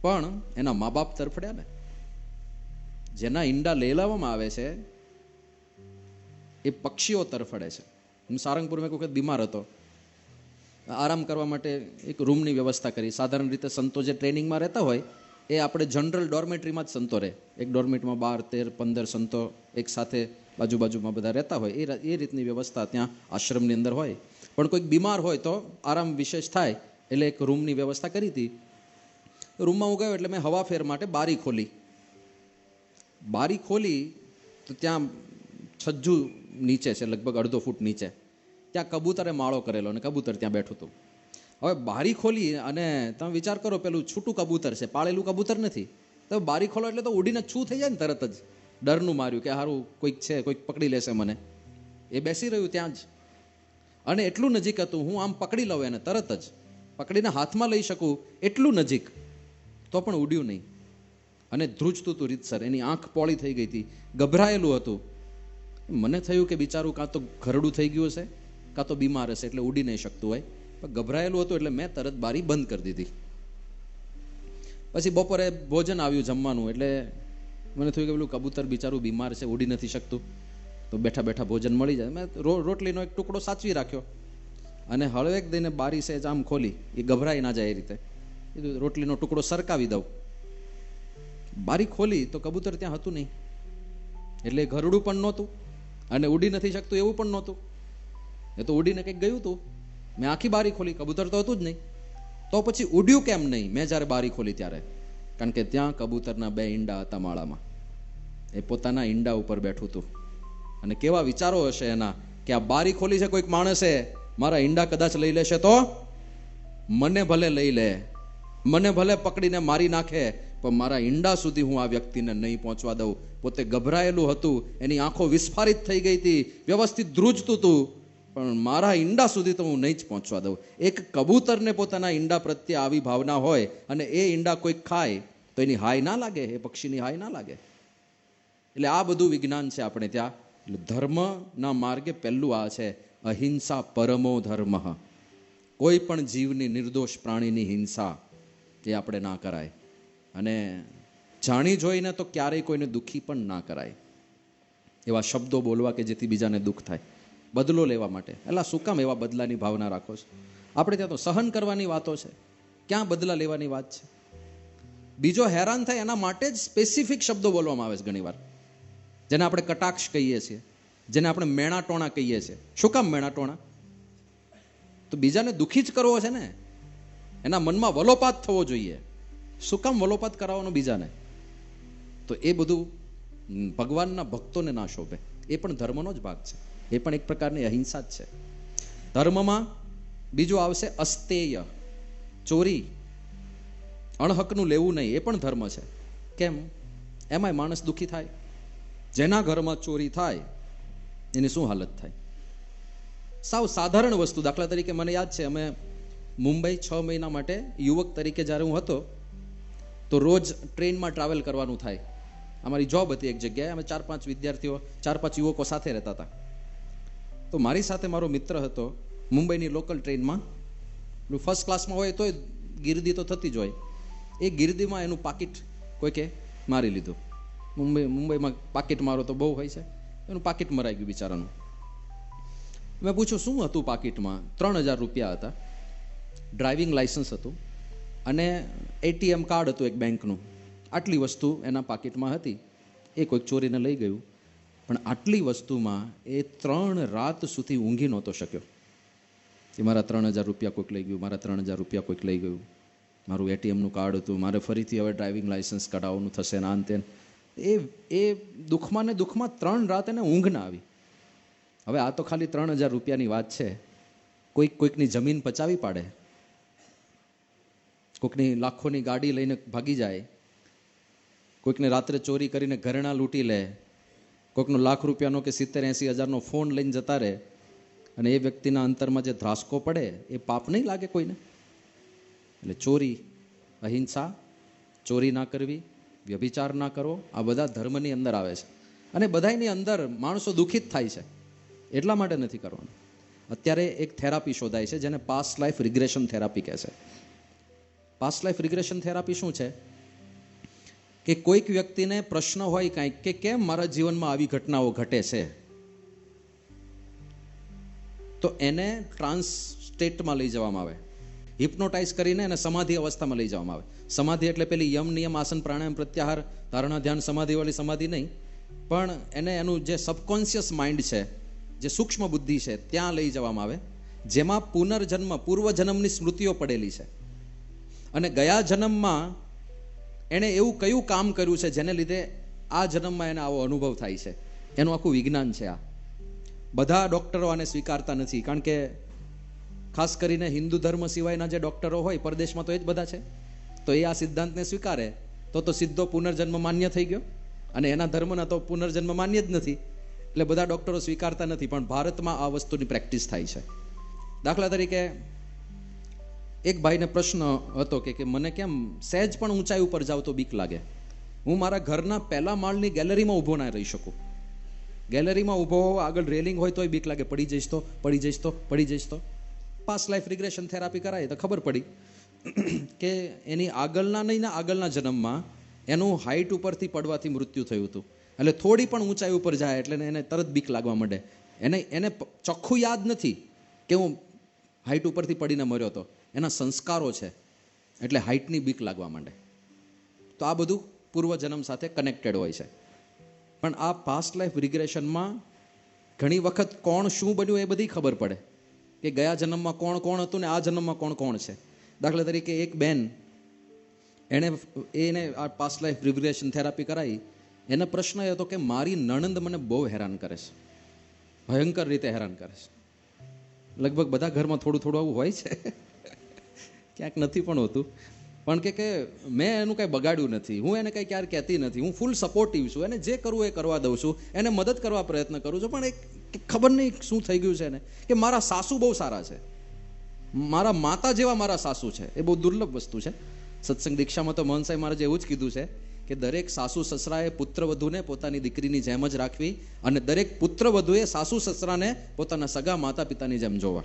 પણ એના મા બાપ તરફડ્યા ને. જેના ઈંડા લેલાવવામાં આવે છે એ પક્ષીઓ તરફડે છે. હું સારંગપુરમાં એક વખત બીમાર હતો, આરામ કરવા માટે એક રૂમની વ્યવસ્થા કરી. સાધારણ રીતે સંતો જે ટ્રેનિંગમાં રહેતા હોય એ આપણે જનરલ ડોર્મેટરીમાં જ સંતો રહે. એક ડોર્મેટમાં 12, 13, 15 સંતો એક સાથે બાજુબાજુમાં બધા રહેતા હોય એ રીતની વ્યવસ્થા ત્યાં આશ્રમની અંદર હોય. પણ કોઈક બીમાર હોય તો આરામ વિશેષ થાય એટલે એક રૂમની વ્યવસ્થા કરી હતી. રૂમમાં હું ગયો એટલે મેં હવા ફેર માટે બારી ખોલી તો ત્યાં છજ્જુ નીચે છે, લગભગ 1.5 ફૂટ નીચે. ત્યાં કબૂતરે માળો કરેલો અને કબૂતર ત્યાં બેઠું હતું. હવે બારી ખોલી અને તમે વિચાર કરો, પેલું છૂટું કબૂતર છે, પાળેલું કબૂતર નથી. તો બારી ખોલો એટલે તો ઉડીને છૂ થઈ જાય ને તરત જ. ડરનું માર્યું કે હારું કોઈક છે, કોઈક પકડી લેશે મને. એ બેસી રહ્યું ત્યાં જ અને એટલું નજીક હતું, હું આમ પકડી લઉં એને તરત જ પકડીને હાથમાં લઈ શકું એટલું નજીક, તો પણ ઉડ્યું નહીં અને ધ્રુજતું હતું રીતસર. એની આંખ પોળી થઈ ગઈ હતી, ગભરાયેલું હતું. મને થયું કે બિચારું કાં તો ઘરડું થઈ ગયું હશે કાં તો બીમાર હશે એટલે ઉડી નહીં શકતું હોય. પણ ગભરાયેલું હતું એટલે મેં તરત બારી બંધ કરી દીધી. પછી બપોરે ભોજન આવ્યું જમવાનું, એટલે મને થયું કે પેલું કબૂતર બિચારું બીમાર છે, ઉડી નથી શકતું, તો બેઠા બેઠા ભોજન મળી જાય. મેં રોટલીનો એક ટુકડો સાચવી રાખ્યો અને હળવેક દઈને બારી સહેજ આમ ખોલી, એ ગભરાઈ ના જાય એ રીતે. રોટલીનો ટુકડો સરકાવી દઉં. બારી ખોલી તો કબૂતર ત્યાં હતું નહીં. એટલે ઘરડું પણ નહોતું અને ઉડી નથી શકતું એવું પણ નહોતું. એ તો ઉડીને કંઈક ગયું હતું. મેં આખી બારી ખોલી, કબૂતર તો હતું જ નહીં. તો પછી ઉડ્યું કેમ નહીં મેં જ્યારે બારી ખોલી ત્યારે? કારણ કે ત્યાં કબૂતરના 2 ઈંડા હતા માળામાં. એ પોતાના ઈંડા ઉપર બેઠું હતું. અને કેવા વિચારો હશે એના કે આ બારી ખોલી છે કોઈક માણસે, મારા ઈંડા કદાચ લઈ લેશે તો મને ભલે લઈ લે, મને ભલે પકડીને મારી નાખે, પણ મારા ઈંડા સુધી હું આ વ્યક્તિને નહીં પહોંચવા દઉં. પોતે ગભરાયેલું હતું, એની આંખો વિસ્ફારિત થઈ ગઈ હતી, વ્યવસ્થિત ધ્રુજતું હતું, પણ મારા ઈંડા સુધી તો હું નહીં જ પહોંચવા દઉં. એક કબૂતરને પોતાના ઈંડા પ્રત્યે આવી ભાવના હોય અને એ ઈંડા કોઈક ખાય તો એની હાય ના લાગે? એ પક્ષીની હાય ના લાગે? એટલે આ બધું વિજ્ઞાન છે આપણે ત્યાં. એટલે ધર્મના માર્ગે પહેલું આ છે, અહિંસા પરમો ધર્મ. કોઈ પણ જીવની, નિર્દોષ પ્રાણીની હિંસા એ આપણે ના કરાય. અને જાણી જોઈને તો ક્યારેય કોઈને દુઃખી પણ ના કરાય. એવા શબ્દો બોલવા કે જેથી બીજાને દુઃખ થાય, બદલો લેવા માટે. એટલે શું કામ એવા બદલાની ભાવના રાખો છો? આપણે ત્યાં તો સહન કરવાની વાતો છે, ક્યાં બદલા લેવાની વાત છે? બીજો હેરાન થાય એના માટે જ સ્પેસિફિક શબ્દો બોલવામાં આવે છે ઘણીવાર, જેને આપણે કટાક્ષ કહીએ છીએ, જેને આપણે મેણાટોણા કહીએ છીએ. શું કામ મેણાટોણા? તો બીજાને દુઃખી જ કરવો છે ને, એના મનમાં વલોપાત થવો જોઈએ. શું કામ વલોપાત કરાવવાનો બીજાને? તો એ બધું ભગવાનના ભક્તોને ના શોભે. એ પણ ધર્મનો જ ભાગ છે, એ પણ એક પ્રકારની અહિંસા જ છે. ધર્મમાં બીજું આવશે અસ્તેય, ચોરી, અણહકનું લેવું નહીં. એ પણ ધર્મ છે. કેમ? એમાંય માણસ દુઃખી થાય. જેના ઘરમાં ચોરી થાય એની શું હાલત થાય? સાવ સાધારણ વસ્તુ. દાખલા તરીકે મને યાદ છે, અમે મુંબઈ 6 મહિના માટે યુવક તરીકે જ્યારે હું હતો તો રોજ ટ્રેનમાં ટ્રાવેલ કરવાનું થાય. અમારી જોબ હતી એક જગ્યાએ. અમે 4-5 વિદ્યાર્થીઓ, 4-5 યુવકો સાથે રહેતા હતા. તો મારી સાથે મારો મિત્ર હતો. મુંબઈની લોકલ ટ્રેનમાં ફર્સ્ટ ક્લાસમાં હોય તોય ગીર્દી તો થતી જ હોય. એ ગીર્દીમાં એનું પાકીટ કોઈકે મારી લીધું. મુંબઈમાં પાકીટ મારો તો બહુ હોય છે. એનું પાકીટ મરાઈ ગયું બિચારાનું. મેં પૂછ્યું શું હતું પાકીટમાં? 3000 રૂપિયા હતા, ડ્રાઇવિંગ લાયસન્સ હતું અને ATM કાર્ડ હતું એક બેંકનું. આટલી વસ્તુ એના પાકીટમાં હતી. એ કોઈક ચોરીને લઈ ગયું. પણ આટલી વસ્તુમાં એ 3 રાત સુધી ઊંઘી નહોતો શક્યો કે મારા 3000 રૂપિયા કોઈક લઈ ગયું, મારા 3000 રૂપિયા કોઈક લઈ ગયું, મારું ATMનું કાર્ડ હતું, મારે ફરીથી હવે ડ્રાઇવિંગ લાયસન્સ કઢાવવાનું થશે ને આન તેન. એ દુઃખમાં ને દુઃખમાં 3 રાત એને ઊંઘ ના આવી. હવે આ તો ખાલી 3000 રૂપિયાની વાત છે. કોઈકની જમીન પચાવી પાડે, કોઈકની લાખોની ગાડી લઈને ભાગી જાય, કોઈકને રાત્રે ચોરી કરીને ઘરેણા લૂંટી લે, કોઈકનો લાખ રૂપિયાનો કે 70-80 હજારનો ફોન લઈને જતા રહે, અને એ વ્યક્તિના અંતરમાં જે ધ્રાસકો પડે એ પાપ નહીં લાગે કોઈને? એટલે ચોરી, અહિંસા, ચોરી ના કરવી, વ્યભિચાર ના કરવો, આ બધા ધર્મની અંદર આવે છે. અને બધાની અંદર માણસો દુઃખિત થાય છે, એટલા માટે નથી કરવાનું. અત્યારે એક થેરાપી શોધાય છે જેને પાસ્ટ લાઈફ રિગ્રેશન થેરાપી કહે છે. પાસ્ટ લાઈફ રિગ્રેશન થેરાપી શું છે? કે કોઈક વ્યક્તિને પ્રશ્ન હોય કાંઈક કે કેમ મારા જીવનમાં આવી ઘટનાઓ ઘટે છે, તો એને ટ્રાન્સ સ્ટેટમાં લઈ જવામાં આવે, હિપ્નોટાઇઝ કરીને એને સમાધિ અવસ્થામાં લઈ જવામાં આવે. સમાધિ એટલે પેલી યમ નિયમ આસન પ્રાણાયામ પ્રત્યાહાર ધારણા ધ્યાન સમાધિ વાળી સમાધિ નહીં, પણ એને એનું જે સબકોન્શિયસ માઇન્ડ છે, જે સૂક્ષ્મ બુદ્ધિ છે, ત્યાં લઈ જવામાં આવે, જેમાં પુનર્જન્મ પૂર્વજન્મની સ્મૃતિઓ પડેલી છે. અને ગયા જન્મમાં એણે એવું કયું કામ કર્યું છે જેને લીધે આ જન્મમાં એને આવો અનુભવ થાય છે, એનું આખું વિજ્ઞાન છે. આ બધા ડૉક્ટરો આને સ્વીકારતા નથી, કારણ કે ખાસ કરીને હિન્દુ ધર્મ સિવાયના જે ડૉક્ટરો હોય પરદેશમાં તો એ જ બધા છે, તો એ આ સિદ્ધાંતને સ્વીકારે તો સીધો પુનર્જન્મ માન્ય થઈ ગયો, અને એના ધર્મના તો પુનર્જન્મ માન્ય જ નથી, એટલે બધા ડૉક્ટરો સ્વીકારતા નથી. પણ ભારતમાં આ વસ્તુની પ્રેક્ટિસ થાય છે. દાખલા તરીકે એક ભાઈને પ્રશ્ન હતો કે મને કેમ સહેજ પણ ઊંચાઈ ઉપર જાવ તો બીક લાગે, હું મારા ઘરના પહેલા માળની ગેલેરીમાં ઊભો ના રહી શકું. ગેલેરીમાં ઊભો હોવા આગળ રેલિંગ હોય તોય બીક લાગે, પડી જઈશ તો. પાસ્ટ લાઈફ રિગ્રેશન થેરાપી કરાય તો ખબર પડી કે એની આગળના જન્મમાં એનું હાઈટ ઉપરથી પડવાથી મૃત્યુ થયું હતું. એટલે થોડી પણ ઊંચાઈ ઉપર જાય એટલે એને તરત બીક લાગવા માંડે. એને ચોખ્ખું યાદ નથી કે હું હાઈટ ઉપરથી પડીને મર્યો હતો, એના સંસ્કારો છે એટલે હાઈટની બીક લાગવા માંડે. તો આ બધું પૂર્વજન્મ સાથે કનેક્ટેડ હોય છે. પણ આ પાસ્ટ લાઈફ રિગ્રેશનમાં ઘણી વખત કોણ શું બન્યું એ બધી ખબર પડે, કે ગયા જન્મમાં કોણ હતું ને આ જન્મમાં કોણ છે. દાખલા તરીકે એક બેન એને આ પાસ્ટ લાઈફ રિગ્રેશન થેરાપી કરાવી, એનો પ્રશ્ન એ હતો કે મારી નણંદ મને બહુ હેરાન કરે છે, ભયંકર રીતે હેરાન કરે છે. લગભગ બધા ઘરમાં થોડું આવું હોય છે, ક્યાંક નથી પણ હોતું. પણ કે મેં એનું કંઈ બગાડ્યું નથી, હું એને કંઈ ક્યારે કહેતી નથી, હું ફૂલ સપોર્ટિવ છું, એને જે કરવું એ કરવા દઉં છું, એને મદદ કરવા પ્રયત્ન કરું છું. પણ ખબર નહીં શું થઈ ગયું છે એને, કે મારા સાસુ બહુ સારા છે, મારા માતા જેવા મારા સાસુ છે. એ બહુ દુર્લભ વસ્તુ છે. સત્સંગ દીક્ષામાં તો મોહન સાહેબ મહારાજે એવું જ કીધું છે કે દરેક સાસુ સસરાએ પુત્રવધૂને પોતાની દીકરીની જેમ જ રાખવી, અને દરેક પુત્રવધુએ સાસુ સસરાને પોતાના સગા માતા પિતાની જેમ જોવા.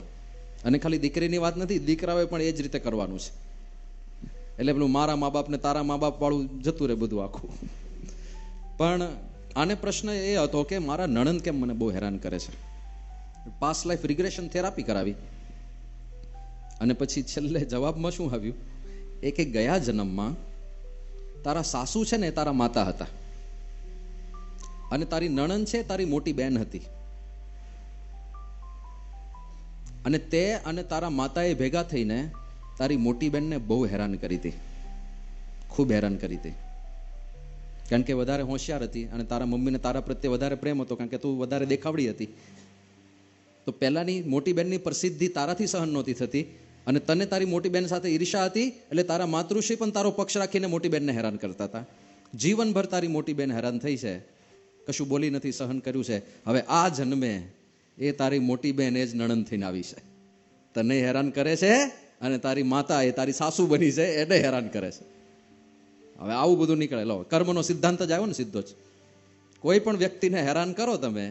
અને ખાલી દીકરીની વાત નથી, દીકરાઓએ પણ એ જ રીતે કરવાનું છે. એટલે પેલું મારા મા બાપ ને તારા મા બાપ વાળું જતું રહે બધું આખું. પણ આને પ્રશ્ન એ હતો કે મારા નણંદ કેમ મને બહુ હેરાન કરે છે. પાસ્ટ લાઈફ રિગ્રેશન થેરાપી કરાવી, અને પછી છેલ્લે જવાબમાં શું આવ્યું, કે ગયા જન્મમાં તારા સાસુ છે ને તારા માતા હતા, અને તારી નણંદ છે તારી મોટી બહેન હતી, અને તે અને તારા માતાએ ભેગા થઈને તારી મોટી બહેનને બહુ હેરાન કરી હતી, ખૂબ હેરાન કરી હતી. કારણ કે વધારે હોશિયાર હતી, અને તારા મમ્મીને તારા પ્રત્યે વધારે પ્રેમ હતો, કારણ કે તું વધારે દેખાવડી હતી. તો પહેલાની મોટી બહેનની પ્રસિદ્ધિ તારાથી સહન નહોતી થતી, અને તને તારી મોટી બહેન સાથે ઈર્ષા હતી, એટલે તારા માતૃશ્રી પણ તારો પક્ષ રાખીને મોટી બહેનને હેરાન કરતા હતા. જીવનભર તારી મોટી બહેન હેરાન થઈ છે, કશું બોલી નથી, સહન કર્યું છે. હવે આ જન્મે એ તારી મોટી બહેન એ જ નણંદ થઈને આવી છે, તને હેરાન કરે છે, અને તારી માતા એ તારી સાસુ બની છે એને હેરાન કરે છે. હવે આવું બધું નીકળે. લો, કર્મનો સિદ્ધાંત જ આવ્યો ને સીધો જ. કોઈ પણ વ્યક્તિને હેરાન કરો તમે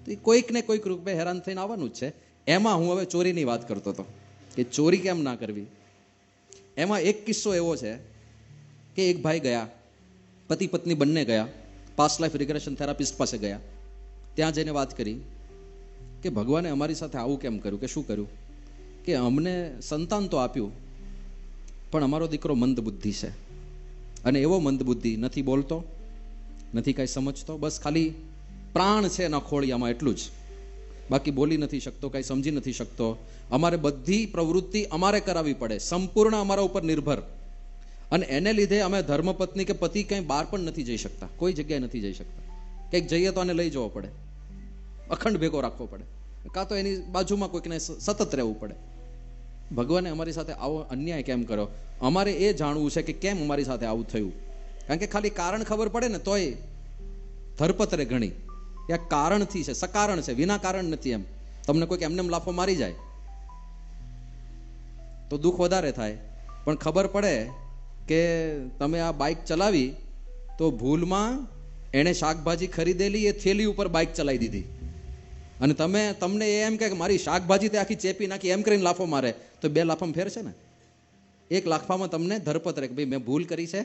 તો એ કોઈક ને કોઈક રૂપે હેરાન થઈને આવવાનું જ છે. એમાં હું હવે ચોરીની વાત કરતો હતો કે ચોરી કેમ ના કરવી. એમાં એક કિસ્સો એવો છે કે એક ભાઈ ગયા, પતિ પત્ની બંને ગયા, પાસ્ટ લાઈફ રિગ્રેશન થેરાપિસ્ટ પાસે ગયા. ત્યાં જઈને વાત કરી કે ભગવાને અમારી સાથે આવું કેમ કર્યું, કે શું કર્યું, કે અમને સંતાન તો આપ્યું, પણ અમારો દીકરો મંદ બુદ્ધિ છે, અને એવો મંદ બુદ્ધિ, નથી બોલતો, નથી કાંઈ સમજતો, બસ ખાલી પ્રાણ છે એના ખોળિયામાં એટલું જ, બાકી બોલી નથી શકતો, કાંઈ સમજી નથી શકતો. અમારે બધી પ્રવૃત્તિ અમારે કરાવવી પડે, સંપૂર્ણ અમારા ઉપર નિર્ભર, અને એને લીધે અમે ધર્મપત્ની કે પતિ કંઈ બહાર પણ નથી જઈ શકતા, કોઈ જગ્યાએ નથી જઈ શકતા. કંઈક જઈએ તો આને લઈ જવો પડે, અખંડ ભેગો રાખવો પડે, કાં તો એની બાજુમાં કોઈકને સતત રહેવું પડે. ભગવાને અમારી સાથે આવો અન્યાય કેમ કર્યો? અમારે એ જાણવું છે કે કેમ અમારી સાથે આવું થયું. કારણ કે ખાલી કારણ ખબર પડે ને તોય ધરપતરે ઘણી, કે આ કારણથી છે, સકારણ છે, વિના કારણ નથી. એમ તમને કોઈક એમને લાફો મારી જાય તો દુઃખ વધારે થાય. પણ ખબર પડે કે તમે આ બાઇક ચલાવી તો ભૂલમાં એણે શાકભાજી ખરીદેલી એ થેલી ઉપર બાઇક ચલાવી દીધી, અને તમને એમ કે મારી શાકભાજી તે આખી ચેપી નાખી, એમ કરીને લાફો મારે, તો બે લાફામાં ફેર છે ને. એક લાફામાં તમને ધરપત રહે કે ભાઈ મેં ભૂલ કરી છે,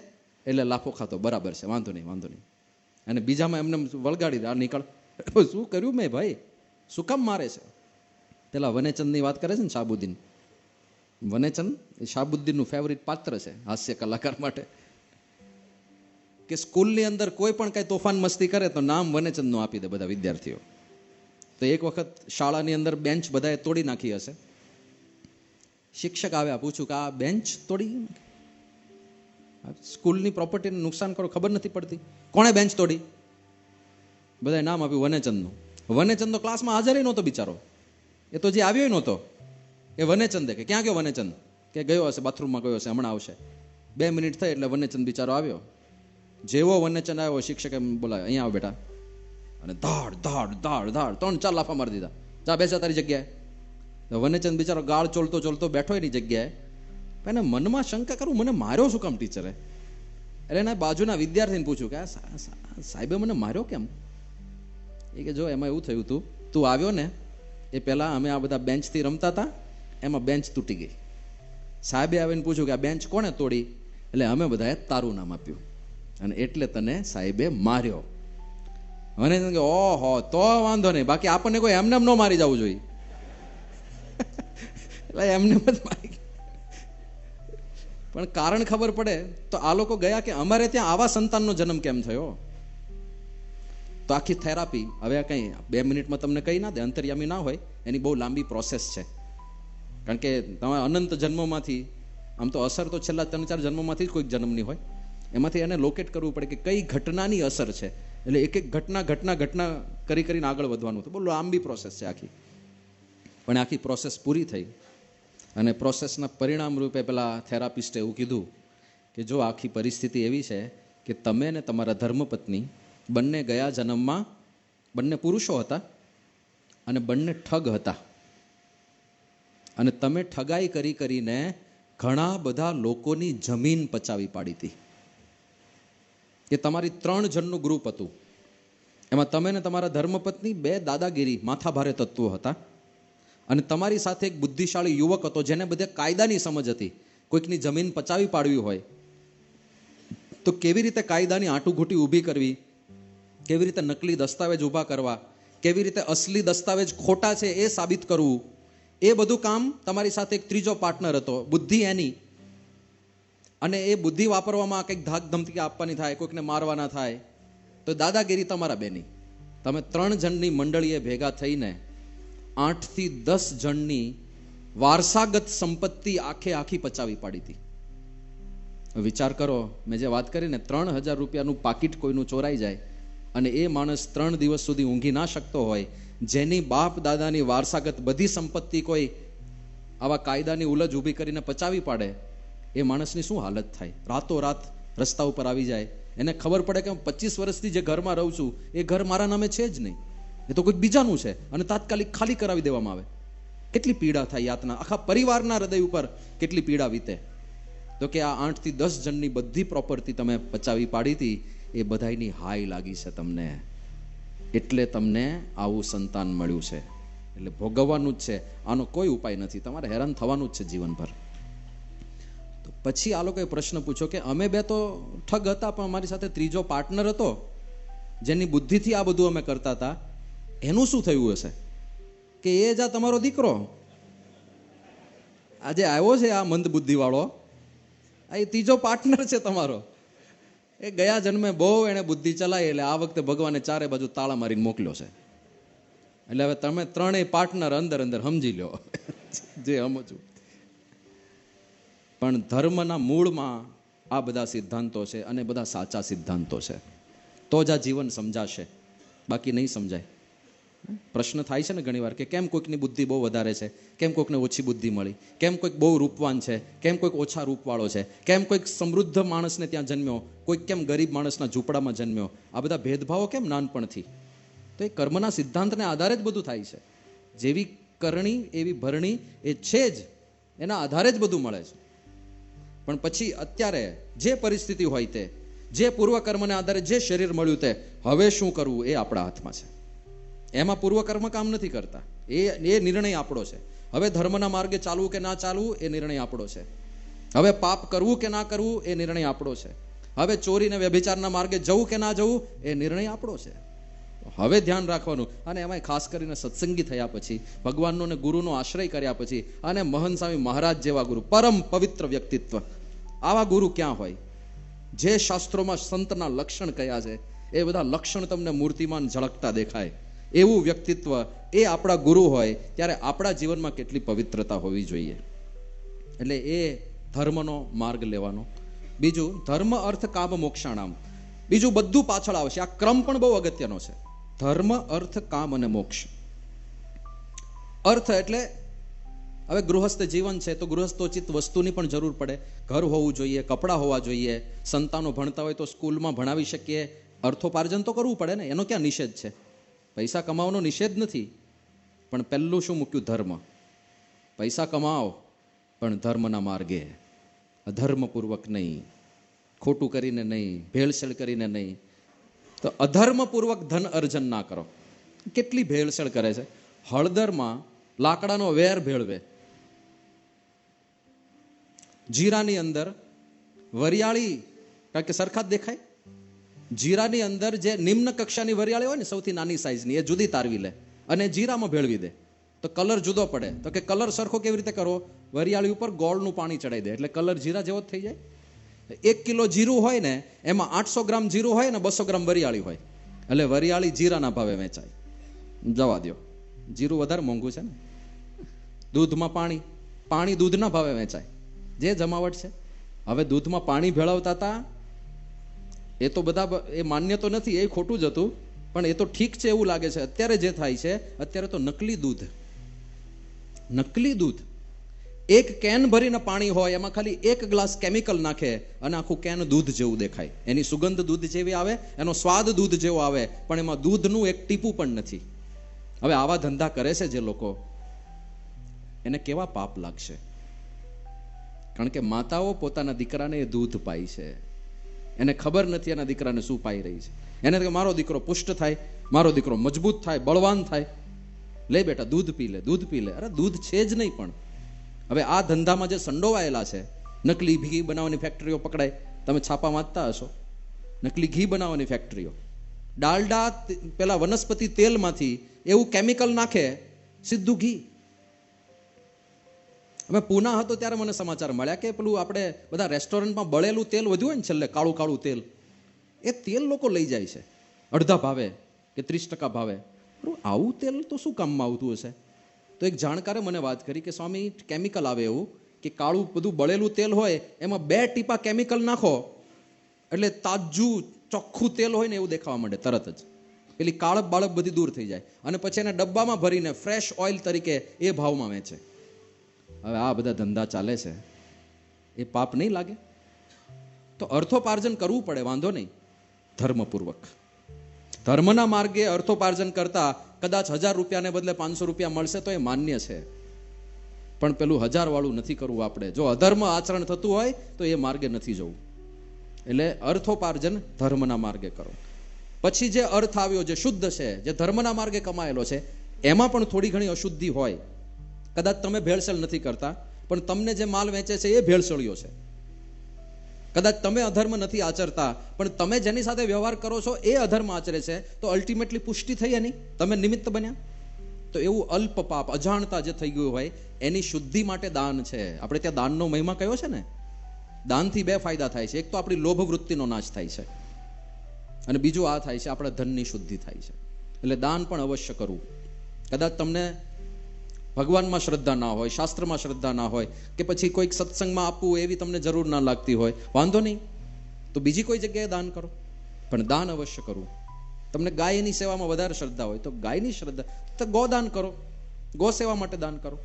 એટલે લાફો ખાતો, બરાબર છે, વાંધો નહીં વાંધો નહીં. અને બીજામાં એમને વળગાડી આ નીકળ, શું કર્યું મેં ભાઈ, શું કામ મારે છે? પેલા વનેચંદની વાત કરે છે ને શાહબુદ્દીન, વનેચંદ એ શાહબુદ્દીનનું ફેવરિટ પાત્ર છે હાસ્ય કલાકાર માટે, કે સ્કૂલની અંદર કોઈ પણ કઈ તોફાન મસ્તી કરે તો નામ વનેચંદનું આપી દે બધા વિદ્યાર્થીઓ. તો એક વખત શાળાની અંદર બેન્ચ બધાએ તોડી નાખી હશે. શિક્ષક આવ્યા, પૂછ્યું કે આ બેન્ચ તોડી, સ્કૂલની પ્રોપર્ટીને નુકસાન કરો ખબર નથી પડતી, કોણે બેન્ચ તોડી? બધાએ નામ આપ્યું વનેચંદનું. વનેચંદ તો ક્લાસમાં હાજર નહોતો બિચારો, એ તો જે આવ્યો નહોતો. એ વનેચંદે કે ક્યાં ગયો વનેચંદ? કે ગયો હશે, બાથરૂમમાં ગયો હશે, હમણાં આવશે. 2 મિનિટ થઈ એટલે વનેચંદ બિચારો આવ્યો. જેવો વનેચંદ આવ્યો, શિક્ષકે એમ બોલાવ્યો, અહીંયા આવ બેટા. અને ધાડ ધાડ ધાડ ધાડ 3-4 લાફા મારી દીધા. જા બેસા તારી જગ્યાએ. વનેચંદ બિચારો ગાળ ચોલતો ચોલતો બેઠો એની જગ્યાએ. એને મનમાં શંકા કરું, મને માર્યો શું કામ ટીચરે? એટલે એના બાજુના વિદ્યાર્થીને પૂછ્યું કે સાહેબે મને માર્યો કેમ? એ કે જો એમાં એવું થયું હતું, તું આવ્યો ને એ પહેલા અમે આ બધા બેન્ચથી રમતા હતા, એમાં બેન્ચ તૂટી ગઈ. સાહેબે આવીને પૂછ્યું કે આ બેન્ચ કોણે તોડી? એટલે અમે બધાએ તારું નામ આપ્યું અને એટલે તને સાહેબે માર્યો. મને કે ઓહો, તો વાંધો નહીં, બાકી આપણને કોઈ એમને ન મારી જવું જોઈએ. એટલે એમને જ મારી. પણ કારણ ખબર પડે તો આ લોકો ગયા કે અમારે ત્યાં આવા સંતાનનો જન્મ કેમ થયો. તો આખી થેરાપી હવે કંઈ 2 મિનિટમાં તમને કહી ના દે, અંતર્યામી ના હોય, એની બહુ લાંબી પ્રોસેસ છે. કારણ કે તમારા અનંત જન્મોમાંથી, આમ તો અસર તો છેલ્લા 3-4 જન્મોમાંથી જ કોઈક જન્મની હોય, એમાંથી એને લોકેટ કરવું પડે કે કઈ ઘટનાની અસર છે. એટલે એક એક ઘટના કરીને આગળ વધવાનું. તો બહુ લાંબી પ્રોસેસ છે આખી. પણ આખી પ્રોસેસ પૂરી થઈ અને પ્રોસેસના પરિણામ રૂપે પેલા થેરાપિસ્ટે એવું કીધું કે જો આખી પરિસ્થિતિ એવી છે કે તમે ને તમારા ધર્મપત્ની બંને ગયા જન્મમાં બંને પુરુષો હતા અને બંને ઠગ હતા, અને તમે ઠગાઈ કરીને ઘણા બધા લોકોની જમીન પચાવી પાડી હતી. કે તમારી 3 જણનું ગ્રુપ હતું, એમાં તમે ને તમારા ધર્મપત્ની 2 દાદાગીરી માથાભારે તત્વો હતા, અને તમારી સાથે એક બુદ્ધિશાળી યુવક હતો જેને બધે કાયદાની સમજ હતી. કોઈકની જમીન પચાવી પાડવી હોય તો કેવી રીતે કાયદાની આંટુઘૂંટી ઊભી કરવી, કેવી રીતે નકલી દસ્તાવેજ ઊભા કરવા, કેવી રીતે અસલી દસ્તાવેજ ખોટા છે એ સાબિત કરવું, એ બધું કામ તમારી સાથે એક ત્રીજો પાર્ટનર હતો, બુદ્ધિ એની. અને એ બુદ્ધિ વાપરવામાં કંઈક ધાક ધમકી આપવાની થાય, કોઈકને મારવાના થાય, તો દાદાગીરી તમારા બેની. તમે 3 જણની મંડળીએ ભેગા થઈને 8 થી 10 જણની વારસાગત સંપત્તિ આખી પચાવી પાડી હતી. વિચાર કરો, મેં જે વાત કરી ને, 3000 રૂપિયાનું પાકીટ કોઈનું ચોરાઈ જાય અને એ માણસ 3 દિવસ સુધી ઊંઘી ના શકતો હોય, જેની બાપ દાદાની વારસાગત બધી સંપત્તિ કોઈ આવા કાયદાની ઉલજ ઊભી કરીને પચાવી પાડે, એ માણસની શું હાલત થાય? રાતોરાત રસ્તા ઉપર આવી જાય, એને ખબર પડે કે 25 વર્ષથી જે ઘરમાં રહું છું એ ઘર મારા નામે છે જ નહીં, એ તો કોઈક બીજાનું છે, અને તાત્કાલિક ખાલી કરાવી દેવામાં આવે. કેટલી પીડા થાય, યાતના, આખા પરિવારના હૃદય ઉપર કેટલી પીડા વીતે. તો કે આ 8 થી 10 જણની બધી પ્રોપર્ટી તમે પચાવી પાડી હતી, એ બધાની હાઈ લાગી છે તમને, એટલે તમને આવું સંતાન મળ્યું છે. એટલે ભોગવવાનું જ છે, આનો કોઈ ઉપાય નથી, તમારે હેરાન થવાનું જ છે જીવનભર. તો પછી આ લોકોએ પ્રશ્ન પૂછ્યો કે અમે 2 તો ઠગ હતા, પણ અમારી સાથે ત્રીજો પાર્ટનર હતો જેની બુદ્ધિથી આ બધું અમે કરતા હતા, એનું શું થયું હશે? કે એ જા તમારો દીકરો આજે આવ્યો છે, આ મંદ બુદ્ધિ વાળો, આ ત્રીજો પાર્ટનર છે તમારો, એ ગયા જન્મે બહુ એને બુદ્ધિ ચલાવી, એટલે આ વખતે ભગવાને 4 બાજુ તાળા મારીને મોકલ્યો છે. એટલે હવે તમે 3 પાર્ટનર અંદર સમજી લો જે સમજવું. પણ ધર્મના મૂળમાં આ બધા સિદ્ધાંતો છે, અને બધા સાચા સિદ્ધાંતો છે, તો જ આ જીવન સમજાશે, બાકી નહીં સમજાય. પ્રશ્ન થાય છે ને ઘણી વાર કે કેમ કોઈકની બુદ્ધિ બહુ વધારે છે, કેમ કોઈકને ઓછી બુદ્ધિ મળી, કેમ કોઈક બહુ રૂપવાન છે, કેમ કોઈક ઓછા રૂપવાળો છે, કેમ કોઈક સમૃદ્ધ માણસને ત્યાં જન્મ્યો, કોઈક કેમ ગરીબ માણસના ઝૂંપડામાં જન્મ્યો. આ બધા ભેદભાવો કેમ નાનપણથી? તો એ કર્મના સિદ્ધાંતને આધારે જ બધું થાય છે. જેવી કરણી એવી ભરણી, એ છે જ, એના આધારે જ બધું મળે છે. પણ પછી અત્યારે જે પરિસ્થિતિ હોય તે, જે પૂર્વકર્મને આધારે જે શરીર મળ્યું તે, હવે શું કરવું એ આપણા હાથમાં છે. એમાં પૂર્વકર્મ કામ નથી કરતા, એ નિર્ણય આપણો છે. હવે ધર્મના માર્ગે ચાલવું કે ના ચાલવું એ નિર્ણય આપણો છે. હવે પાપ કરવું કે ના કરવું એ નિર્ણય આપણો છે. હવે ચોરીને વ્યભિચારના માર્ગે જવું કે ના જવું એ નિર્ણય આપણો છે. હવે ધ્યાન રાખવાનું. અને એમાં ખાસ કરીને સત્સંગી થયા પછી, ભગવાનનો ને ગુરુનો આશ્રય કર્યા પછી, અને મહંત સ્વામી મહારાજ જેવા ગુરુ, પરમ પવિત્ર વ્યક્તિત્વ, આવા ગુરુ ક્યાં હોય? જે શાસ્ત્રોમાં સંતના લક્ષણ કયા છે એ બધા લક્ષણ તમને મૂર્તિમાન ઝળકતા દેખાય, એવું વ્યક્તિત્વ એ આપણા ગુરુ હોય ત્યારે આપણા જીવનમાં કેટલી પવિત્રતા હોવી જોઈએ. એટલે એ ધર્મનો માર્ગ લેવાનો. બીજું, ધર્મ અર્થ કામ મોક્ષાણામ. બીજું બધું પાછળ આવશે. આ ક્રમ પણ બહુ અગત્યનો છે. ધર્મ, અર્થ, કામ અને મોક્ષ. અર્થ એટલે હવે ગૃહસ્થ જીવન છે તો ગૃહસ્થોચિત વસ્તુની પણ જરૂર પડે. ઘર હોવું જોઈએ, કપડાં હોવા જોઈએ, સંતાનો ભણતા હોય તો સ્કૂલમાં ભણાવી શકીએ. અર્થોપાર્જન તો કરવું પડે ને, એનો ક્યાં નિષેધ છે? પૈસા કમાવાનો નિષેધ નથી, પણ પહેલું શું મૂક્યું? ધર્મ. પૈસા કમાઓ પણ ધર્મના માર્ગે, અધર્મપૂર્વક નહીં, ખોટું કરીને નહીં, ભેળસેળ કરીને નહીં. તો અધર્મપૂર્વક ધન અર્જન ના કરો. કેટલી ભેળસેળ કરે છે. હળદરમાં લાકડાનો વેર ભેળવે, જીરાની અંદર વરિયાળી, કારણ કે સરખા જ દેખાય. જીરાની અંદર જે નિમ્ન કક્ષાની વરિયાળી હોય ને, સૌથી નાની સાઈઝની, એ જુદી તારવી લે અને જીરામાં ભેળવી દે તો કલર જુદો પડે. તો કે કલર સરખો કેવી રીતે કરવો? વરિયાળી ઉપર ગોળનું પાણી ચડાવી દે એટલે કલર જીરા જેવો જ થઈ જાય. 1 કિલો જીરું હોય ને, એમાં 800 ગ્રામ જીરું હોય ને 200 ગ્રામ વરિયાળી હોય, એટલે વરિયાળી જીરાના ભાવે વેચાય. જવા દો, જીરું વધારે મોંઘું છે ને. દૂધમાં પાણી, પાણી દૂધના ભાવે વેચાય. જે જમાવટ છે. હવે દૂધમાં પાણી ભેળવતા હતા એ તો બધા, એ માન્ય તો નથી, એ ખોટું જ હતું, પણ એ તો ઠીક છે એવું લાગે છે. અત્યારે જે થાય છે, અત્યારે તો નકલી દૂધ, નકલી દૂધ. 1 કેન ભરીને પાણી હોય, એમાં ખાલી 1 ગ્લાસ કેમિકલ નાખે અને આખું કેન દૂધ જેવું દેખાય. એની સુગંધ દૂધ જેવી આવે, એનો સ્વાદ દૂધ જેવો આવે, પણ એમાં દૂધનું એક ટીપું પણ નથી. હવે આવા ધંધા કરે છે જે લોકો, એને કેવા પાપ લાગશે? કારણ કે માતાઓ પોતાના દીકરાને એ દૂધ પાય છે, એને ખબર નથી એના દીકરાને શું પાઈ રહી છે. એને કે મારો દીકરો પુષ્ટ થાય, મારો દીકરો મજબૂત થાય, બળવાન થાય, લે બેટા દૂધ પી લે, દૂધ પી લે. અરે દૂધ છે જ નહીં. પણ હવે આ ધંધામાં જે સંડોવાયેલા છે, નકલી ઘી બનાવવાની ફેક્ટરીઓ પકડાય, તમે છાપા વાંચતા હશો, નકલી ઘી બનાવવાની ફેક્ટરીઓ. ડાલડા, પેલા વનસ્પતિ તેલમાંથી એવું કેમિકલ નાખે, સીધું ઘી. અમે પૂના હતો ત્યારે મને સમાચાર મળ્યા કે પેલું આપણે બધા રેસ્ટોરન્ટમાં બળેલું તેલ વધ્યું હોય ને છેલ્લે, કાળું કાળું તેલ, એ તેલ લોકો લઈ જાય છે અડધા ભાવે કે 30% ભાવે. આવું તેલ તો શું કામમાં આવતું હશે? તો એક જાણકારે મને વાત કરી કે સ્વામી, કેમિકલ આવે એવું કે કાળું બધું બળેલું તેલ હોય, એમાં 2 ટીપા કેમિકલ નાખો એટલે તાજું ચોખ્ખું તેલ હોય ને એવું દેખાવા માંડે તરત જ. પેલી કાળપ બાળપ બધી દૂર થઈ જાય અને પછી એને ડબ્બામાં ભરીને ફ્રેશ ઓઇલ તરીકે એ ભાવમાં વેચે. હવે આ બધા ધંધા ચાલે છે, એ પાપ નહીં લાગે? તો અર્થોપાર્જન કરવું પડે, વાંધો નહીં, ધર્મપૂર્વક. ધર્મના માર્ગે અર્થોપાર્જન કરતા કદાચ 1000 રૂપિયાને બદલે 500 રૂપિયા મળશે તો એ માન્ય છે, પણ પેલું 1000 વાળું નથી કરવું આપણે. જો અધર્મ આચરણ થતું હોય તો એ માર્ગે નથી જવું. એટલે અર્થોપાર્જન ધર્મના માર્ગે કરો. પછી જે અર્થ આવ્યો, જે શુદ્ધ છે, જે ધર્મના માર્ગે કમાયેલો છે, એમાં પણ થોડી ઘણી અશુદ્ધિ હોય. કદાચ તમે ભેળસેળ નથી કરતા, પણ તમને જે માલ વેચે છે એ ભેળસેળિયો છે. કદાચ તમે અધર્મ નથી આચરતા, પણ તમે જેની સાથે વ્યવહાર કરો છો એ અધર્મ આચરે છે, તો અલ્ટિમેટલી પુષ્ટિ થઈ એની, તમે નિમિત્ત બન્યા. તો એવું અલ્પ પાપ, અજાણતા જે થઈ ગયું હોય, એની શુદ્ધિ માટે દાન છે. આપણે ત્યાં દાનનો મહિમા કયો છે ને, દાનથી 2 ફાયદા થાય છે. એક તો આપણી લોભ વૃત્તિનો નાશ થાય છે, અને બીજું આ થાય છે આપણે ધનની શુદ્ધિ થાય છે. એટલે દાન પણ અવશ્ય કરવું. કદાચ તમને ભગવાનમાં શ્રદ્ધા ના હોય, શાસ્ત્રમાં શ્રદ્ધા ના હોય, કે પછી કોઈક સત્સંગમાં આપવું એવી તમને જરૂર ના લાગતી હોય, વાંધો નહીં, તો બીજી કોઈ જગ્યાએ દાન કરો, પણ દાન અવશ્ય કરવું. તમને ગાયની સેવામાં વધારે શ્રદ્ધા હોય તો ગાયની શ્રદ્ધા, તો ગોદાન કરો, ગો સેવા માટે દાન કરો.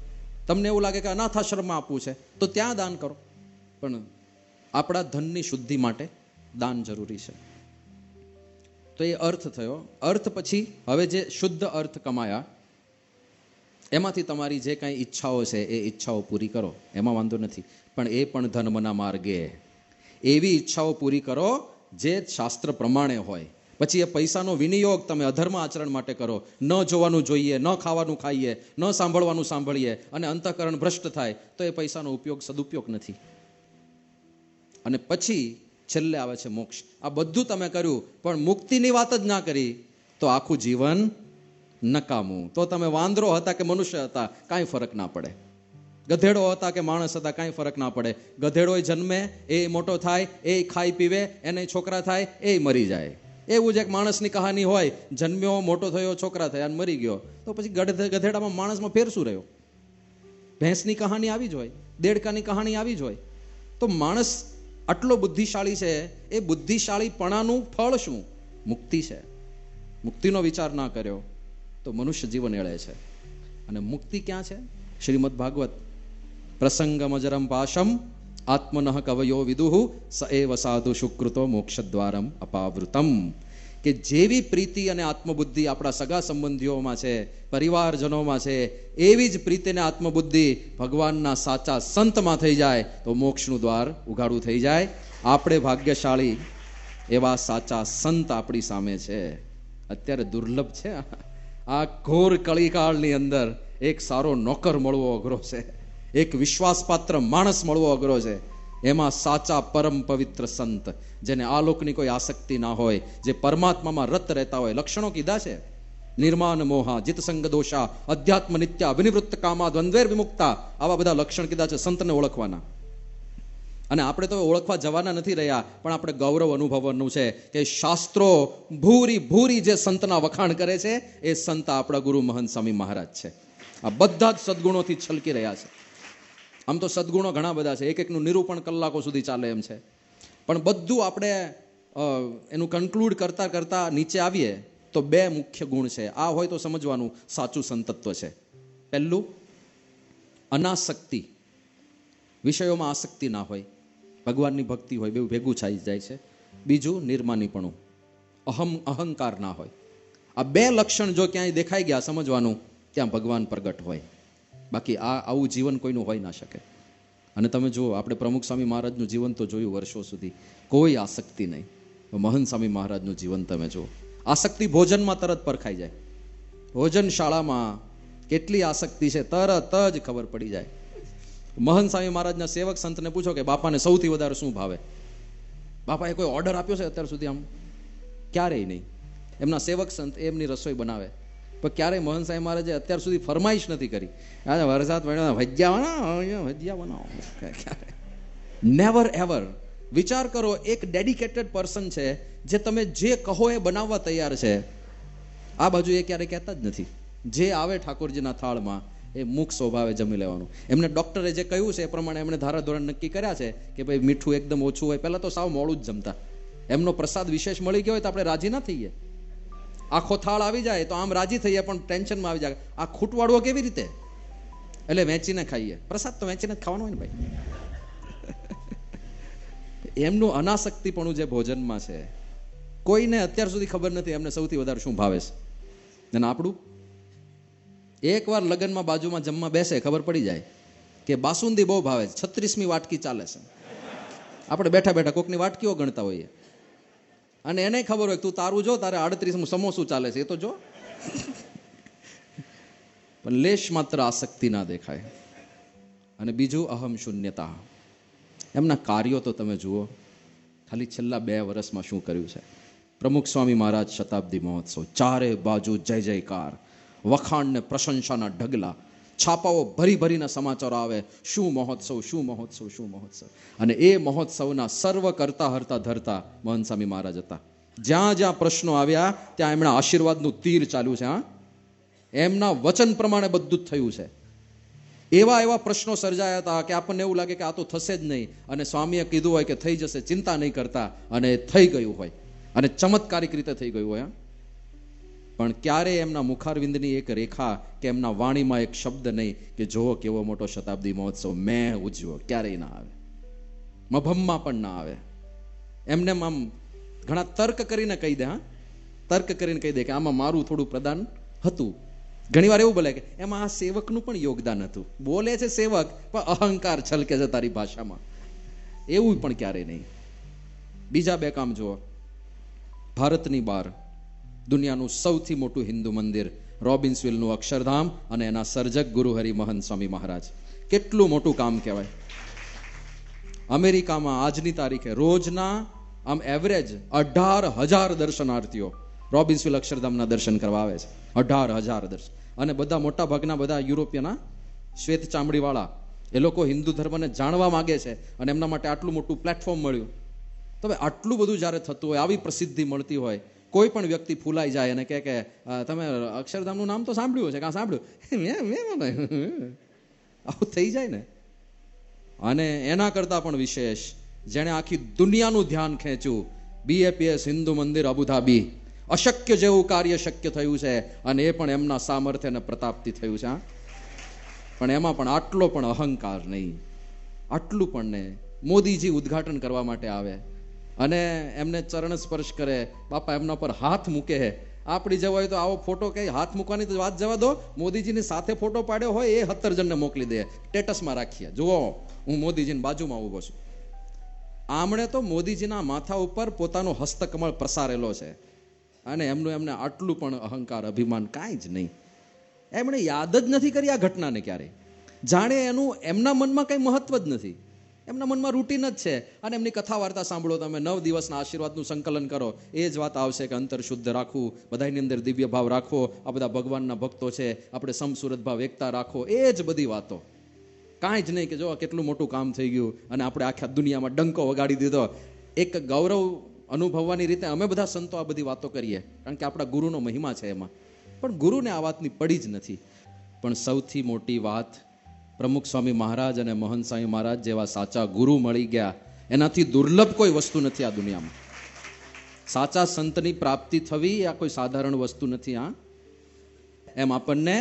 તમને એવું લાગે કે અનાથાશ્રમમાં આપવું છે તો ત્યાં દાન કરો, પણ આપણા ધનની શુદ્ધિ માટે દાન જરૂરી છે. તો એ અર્થ થયો. અર્થ પછી હવે જે શુદ્ધ અર્થ કમાયા, એમાંથી તમારી જે કાંઈ ઈચ્છાઓ છે એ ઈચ્છાઓ પૂરી કરો, એમાં વાંધો નથી, પણ એ પણ ધર્મના માર્ગે. એવી ઈચ્છાઓ પૂરી કરો જે શાસ્ત્ર પ્રમાણે હોય. પછી એ પૈસાનો વિનિયોગ તમે અધર્મ આચરણ માટે કરો, ન જોવાનું જોઈએ, ન ખાવાનું ખાઈએ, ન સાંભળવાનું સાંભળીએ, અને અંતઃકરણ ભ્રષ્ટ થાય, તો એ પૈસાનો ઉપયોગ સદુપયોગ નથી. અને પછી છેલ્લે આવે છે મોક્ષ. આ બધું તમે કર્યું પણ મુક્તિની વાત જ ના કરી તો આખું જીવન નકામું. તો તમે વાંદરો હતા કે મનુષ્ય હતા કાંઈ ફરક ના પડે, ગધેડો હતા કે માણસ હતા કાંઈ ફરક ના પડે. ગધેડો જન્મે, એ મોટો થાય, એ ખાઈ પીવે, એને છોકરા થાય, એ મરી જાય. એવું જ એક માણસની કહાની હોય, જન્મ્યો, મોટો થયો, છોકરા થયા અને મરી ગયો. તો પછી ગધેડામાં માણસમાં ફેર શું રહ્યો? ભેંસની કહાની આવી જ હોય, દેડકાની કહાની આવી જ હોય. તો માણસ આટલો બુદ્ધિશાળી છે, એ બુદ્ધિશાળીપણાનું ફળ શું? મુક્તિ છે. મુક્તિનો વિચાર ના કર્યો તો મનુષ્ય જીવન એળે છે. અને મુક્તિ ક્યાં છે? શ્રીમદ ભાગવત પ્રસંગમજરમ પાશમ આત્મનઃ કવયો વિદુઃ સ એવ સાધુ સુકૃતો મોક્ષદ્વારમ અપાવૃતમ. કે જેવી પ્રીતિ અને આત્મબુદ્ધિ આપણા સગા સંબંધીઓમાં છે, પરિવારજનોમાં છે, એવી જ પ્રીતિ અને આત્મબુદ્ધિ ભગવાનના સાચા સંતમાં થઈ જાય તો મોક્ષનું દ્વાર ઉઘાડું થઈ જાય. આપણે ભાગ્યશાળી, એવા સાચા સંત આપણી સામે છે. અત્યારે દુર્લભ છે. આ ઘોર કળીકાળની અંદર એક સારો નોકર મળવો અઘરો છે, એક વિશ્વાસપાત્ર માણસ મળવો અઘરો છે. એમાં સાચા પરમ પવિત્ર સંત, જેને આ લોકની કોઈ આસક્તિ ના હોય, જે પરમાત્મામાં રત રહેતા હોય. લક્ષણો કીધા છે: નિર્માન મોહા, જીતસંગ દોષા, અધ્યાત્મ નિત્યા, વિનિવૃત્ત કામા, દ્વંદ્વેર વિમુક્તા. આવા બધા લક્ષણ કીધા છે સંતને ઓળખવાના. અને આપણે તો ઓળખવા જવાના નથી રહ્યા, પણ આપણે ગૌરવ અનુભવવાનું છે કે શાસ્ત્રો ભૂરી ભૂરી જે સંતના વખાણ કરે છે, એ સંત આપણા ગુરુ મહંત સ્વામી મહારાજ છે. આ બધા જ સદગુણોથી છલકી રહ્યા છે. આમ તો સદગુણો ઘણા બધા છે, એક એકનું નિરૂપણ કલાકો સુધી ચાલે એમ છે. પણ બધું આપણે એનું કન્ક્લુડ કરતા કરતા નીચે આવીએ તો બે મુખ્ય ગુણ છે. આ હોય તો સમજવાનું સાચું સંતત્વ છે. પહેલું, અનાસક્તિ, વિષયોમાં આસક્તિ ના હોય, ભગવાનની ભક્તિ હોય, બેઉ ભેગું થઈ જાય છે. બીજું, નિર્માનીપણું, અહંકાર ના હોય. આ બે લક્ષણ જો ક્યાંય દેખાઈ ગયા, સમજવાનું ત્યાં ભગવાન પ્રગટ હોય. બાકી આવું જીવન કોઈનું હોય ના શકે. અને તમે જુઓ, આપણે પ્રમુખ સ્વામી મહારાજનું જીવન તો જોયું વર્ષો સુધી, કોઈ આસક્તિ નહીં. મહંત સ્વામી મહારાજનું જીવન તમે જુઓ, આસક્તિ ભોજનમાં તરત પરખાઈ જાય. ભોજન શાળામાં કેટલી આસક્તિ છે તરત જ ખબર પડી જાય. મહંત સ્વામી મહારાજના સેવક સંતને પૂછો કે બાપાને સૌથી વધારે શું ભાવે? બાપાએ કોઈ ઓર્ડર આપ્યો છે અત્યાર સુધી? આમ ક્યારેય નહીં. એમના સેવક સંત એમની રસોઈ બનાવે, પણ ક્યારેય મહંત સ્વામી મહારાજે અત્યાર સુધી ફરમાઈશ નથી કરી, વરસાદ પડ્યો ભજીયા બનાવો. Never ever. વિચાર કરો, એક ડેડિકેટેડ પર્સન છે, જે તમે જે કહો એ બનાવવા તૈયાર છે. આ બાજુ એ ક્યારેય કહેતા જ નથી. જે આવે ઠાકોરજીના થાળમાં એ મુખ સ્વભાવે જમી લેવાનું. એમને ડોક્ટરે જે કહ્યું છે એ પ્રમાણે એમણે ધારાધોરણ નક્કી કર્યા છે કે ભાઈ મીઠું એકદમ ઓછું હોય. પહેલા તો સાવ મોડું જ જમતા. એમનો પ્રસાદ વિશેષ મળી ગયો હોય તો આપણે રાજી ના થઈએ. આખો થાળ આવી જાય તો આમ રાજી થઈએ, પણ ટેન્શનમાં આવી જાય, આ ખૂટવાળવો કેવી રીતે? એટલે વેચીને ખાઈએ. પ્રસાદ તો વેચીને જ ખાવાનો હોય ને ભાઈ. એમનું અનાસક્તિપણું જે ભોજનમાં છે, કોઈને અત્યાર સુધી ખબર નથી એમને સૌથી વધારે શું ભાવે છે. અને આપણું એકવાર લગ્નમાં બાજુમાં જમવા બેસે, ખબર પડી જાય કે બાસુંદી બહુ ભાવે છે, 36મી વાટકી ચાલે છે. આપણે બેઠા બેઠા કોકની વાટકીઓ ગણતા હોઈએ, અને એને ખબર હોય તું તારું જો, તારે 38મું સમોસું ચાલે છે, એ તો જો. પણ લેશ માત્ર આસક્તિ ના દેખાય. અને બીજું, અહમ શૂન્યતા. એમના કાર્યો તો તમે જુઓ, ખાલી છેલ્લા 2 વર્ષમાં શું કર્યું છે. પ્રમુખ સ્વામી મહારાજ શતાબ્દી મહોત્સવ, ચારે બાજુ જય જયકાર, વખાણ ને પ્રશંસાના ઢગલા, છાપાઓ ભરી ભરીના સમાચારો આવે, શું મહોત્સવ, શું મહોત્સવ, શું મહોત્સવ. અને એ મહોત્સવના સર્વ કરતા હરતા ધરતા મહંત સ્વામી મહારાજ હતા. જ્યાં જ્યાં પ્રશ્નો આવ્યા ત્યાં એમના આશીર્વાદનું તીર ચાલ્યું છે. એમના વચન પ્રમાણે બધું જ થયું છે. એવા એવા પ્રશ્નો સર્જાયા હતા કે આપણને એવું લાગે કે આ તો થશે જ નહીં, અને સ્વામીએ કીધું હોય કે થઈ જશે, ચિંતા નહીં કરતા, અને થઈ ગયું હોય, અને ચમત્કારિક રીતે થઈ ગયું હોય. પણ ક્યારે એમના મુખારવિંદની એક રેખા કે એમના વાણીમાં એક શબ્દ નહીં કે જો કેવો મોટો શતાબ્દી મહોત્સવ મેં ઉજવ્યો, ક્યારેય ના આવે. મભમમાં પણ ના આવે. એમને આમ ઘણા તર્ક કરીને કહી દે, તર્ક કરીને કહી દે કે આમાં મારું થોડું પ્રદાન હતું. ઘણી વાર એવું બોલે કે એમાં આ સેવકનું પણ યોગદાન હતું. બોલે છે સેવક, પણ અહંકાર છલકે છે તારી ભાષામાં. એવું પણ ક્યારેય નહીં. બીજા 2 કામ જુઓ. ભારતની બહાર દુનિયાનું સૌથી મોટું હિન્દુ મંદિર રોબિન્સવિલનું અક્ષરધામ, અને એના સર્જક ગુરુ હરિ મહંત સ્વામી મહારાજ. કેટલું મોટું કામ કહેવાય. અમેરિકામાં આજની તારીખે રોજના આમ એવરેજ 18,000 દર્શનાર્થીઓ રોબિન્સવિલ અક્ષરધામના દર્શન કરવા આવે છે. 18,000 દર્શન. અને બધા મોટા ભાગના બધા યુરોપિયના શ્વેત ચામડીવાળા એ લોકો હિન્દુ ધર્મને જાણવા માંગે છે અને એમના માટે આટલું મોટું પ્લેટફોર્મ મળ્યું. તો હવે આટલું બધું જ્યારે થતું હોય, આવી પ્રસિદ્ધિ મળતી હોય, કોઈ પણ વ્યક્તિ ફૂલાઈ જાય અને કહે કે તમે અક્ષરધામનું નામ તો સાંભળ્યું છે, કાં સાંભળ્યું? આવું થઈ જાય ને. અને એના કરતાં પણ વિશેષ, જેણે આખી દુનિયાનું ધ્યાન ખેંચ્યું, BAPS હિન્દુ મંદિર અબુધાબી, અશક્ય જેવું કાર્ય શક્ય થયું છે અને એ પણ એમના સામર્થ્ય અને પ્રતાપથી થયું છે. પણ એમાં પણ આટલો પણ અહંકાર નહીં, આટલું પણ નહીં. મોદીજી ઉદ્ઘાટન કરવા માટે આવે અને એમને ચરણ સ્પર્શ કરે, બાપા એમના પર હાથ મૂકે. આપણી જવાય તો આવો ફોટો કઈ હાથ મૂકવાની તો વાત જવા દો, મોદીજીની સાથે ફોટો પાડ્યો હોય એ 17 જણને મોકલી દે, સ્ટેટસમાં રાખીએ, જુઓ હું મોદીજીની બાજુમાં ઊભો છું. આમણે તો મોદીજીના માથા ઉપર પોતાનો હસ્તકમળ પ્રસારેલો છે અને એમને આટલું પણ અહંકાર અભિમાન કાંઈ જ નહીં. એમણે યાદ જ નથી કરી આ ઘટનાને ક્યારેય, જાણે એનું એમના મનમાં કંઈ મહત્વ જ નથી. એમના મનમાં રૂટીન જ છે. અને એમની કથા વાર્તા સાંભળો તમે, 9 દિવસના આશીર્વાદનું સંકલન કરો, એ જ વાત આવશે કે અંતર શુદ્ધ રાખવું, બધાની અંદર દિવ્ય ભાવ રાખવો, આ બધા ભગવાનના ભક્તો છે, આપણે સમસુરત ભાવ એકતા રાખો, એ જ બધી વાતો. કાંઈ જ નહીં કે જો કેટલું મોટું કામ થઈ ગયું અને આપણે આખા દુનિયામાં ડંકો વગાડી દીધો. એક ગૌરવ અનુભવવાની રીતે અમે બધા સંતો આ બધી વાતો કરીએ, કારણ કે આપણા ગુરુનો મહિમા છે એમાં. પણ ગુરુને આ વાતની પડી જ નથી. પણ સૌથી મોટી વાત, પ્રમુખ સ્વામી મહારાજ અને મહંત સ્વામી મહારાજ જેવા સાચા ગુરુ મળી ગયા, એનાથી દુર્લભ કોઈ વસ્તુ નથી આ દુનિયામાં. સાચા સંતની પ્રાપ્તિ થવી આ કોઈ સાધારણ વસ્તુ નથી. એમ આપણને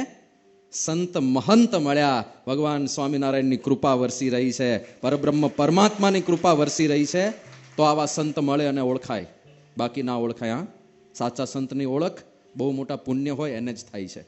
સંત મહંત મળ્યા, ભગવાન સ્વામિનારાયણની કૃપા વરસી રહી છે, પરબ્રહ્મ પરમાત્માની કૃપા વરસી રહી છે. તો આવા સંત મળે અને ઓળખાય, બાકી ના ઓળખાય. સાચા સંતની ઓળખ બહુ મોટા પુણ્ય હોય એને જ થાય છે.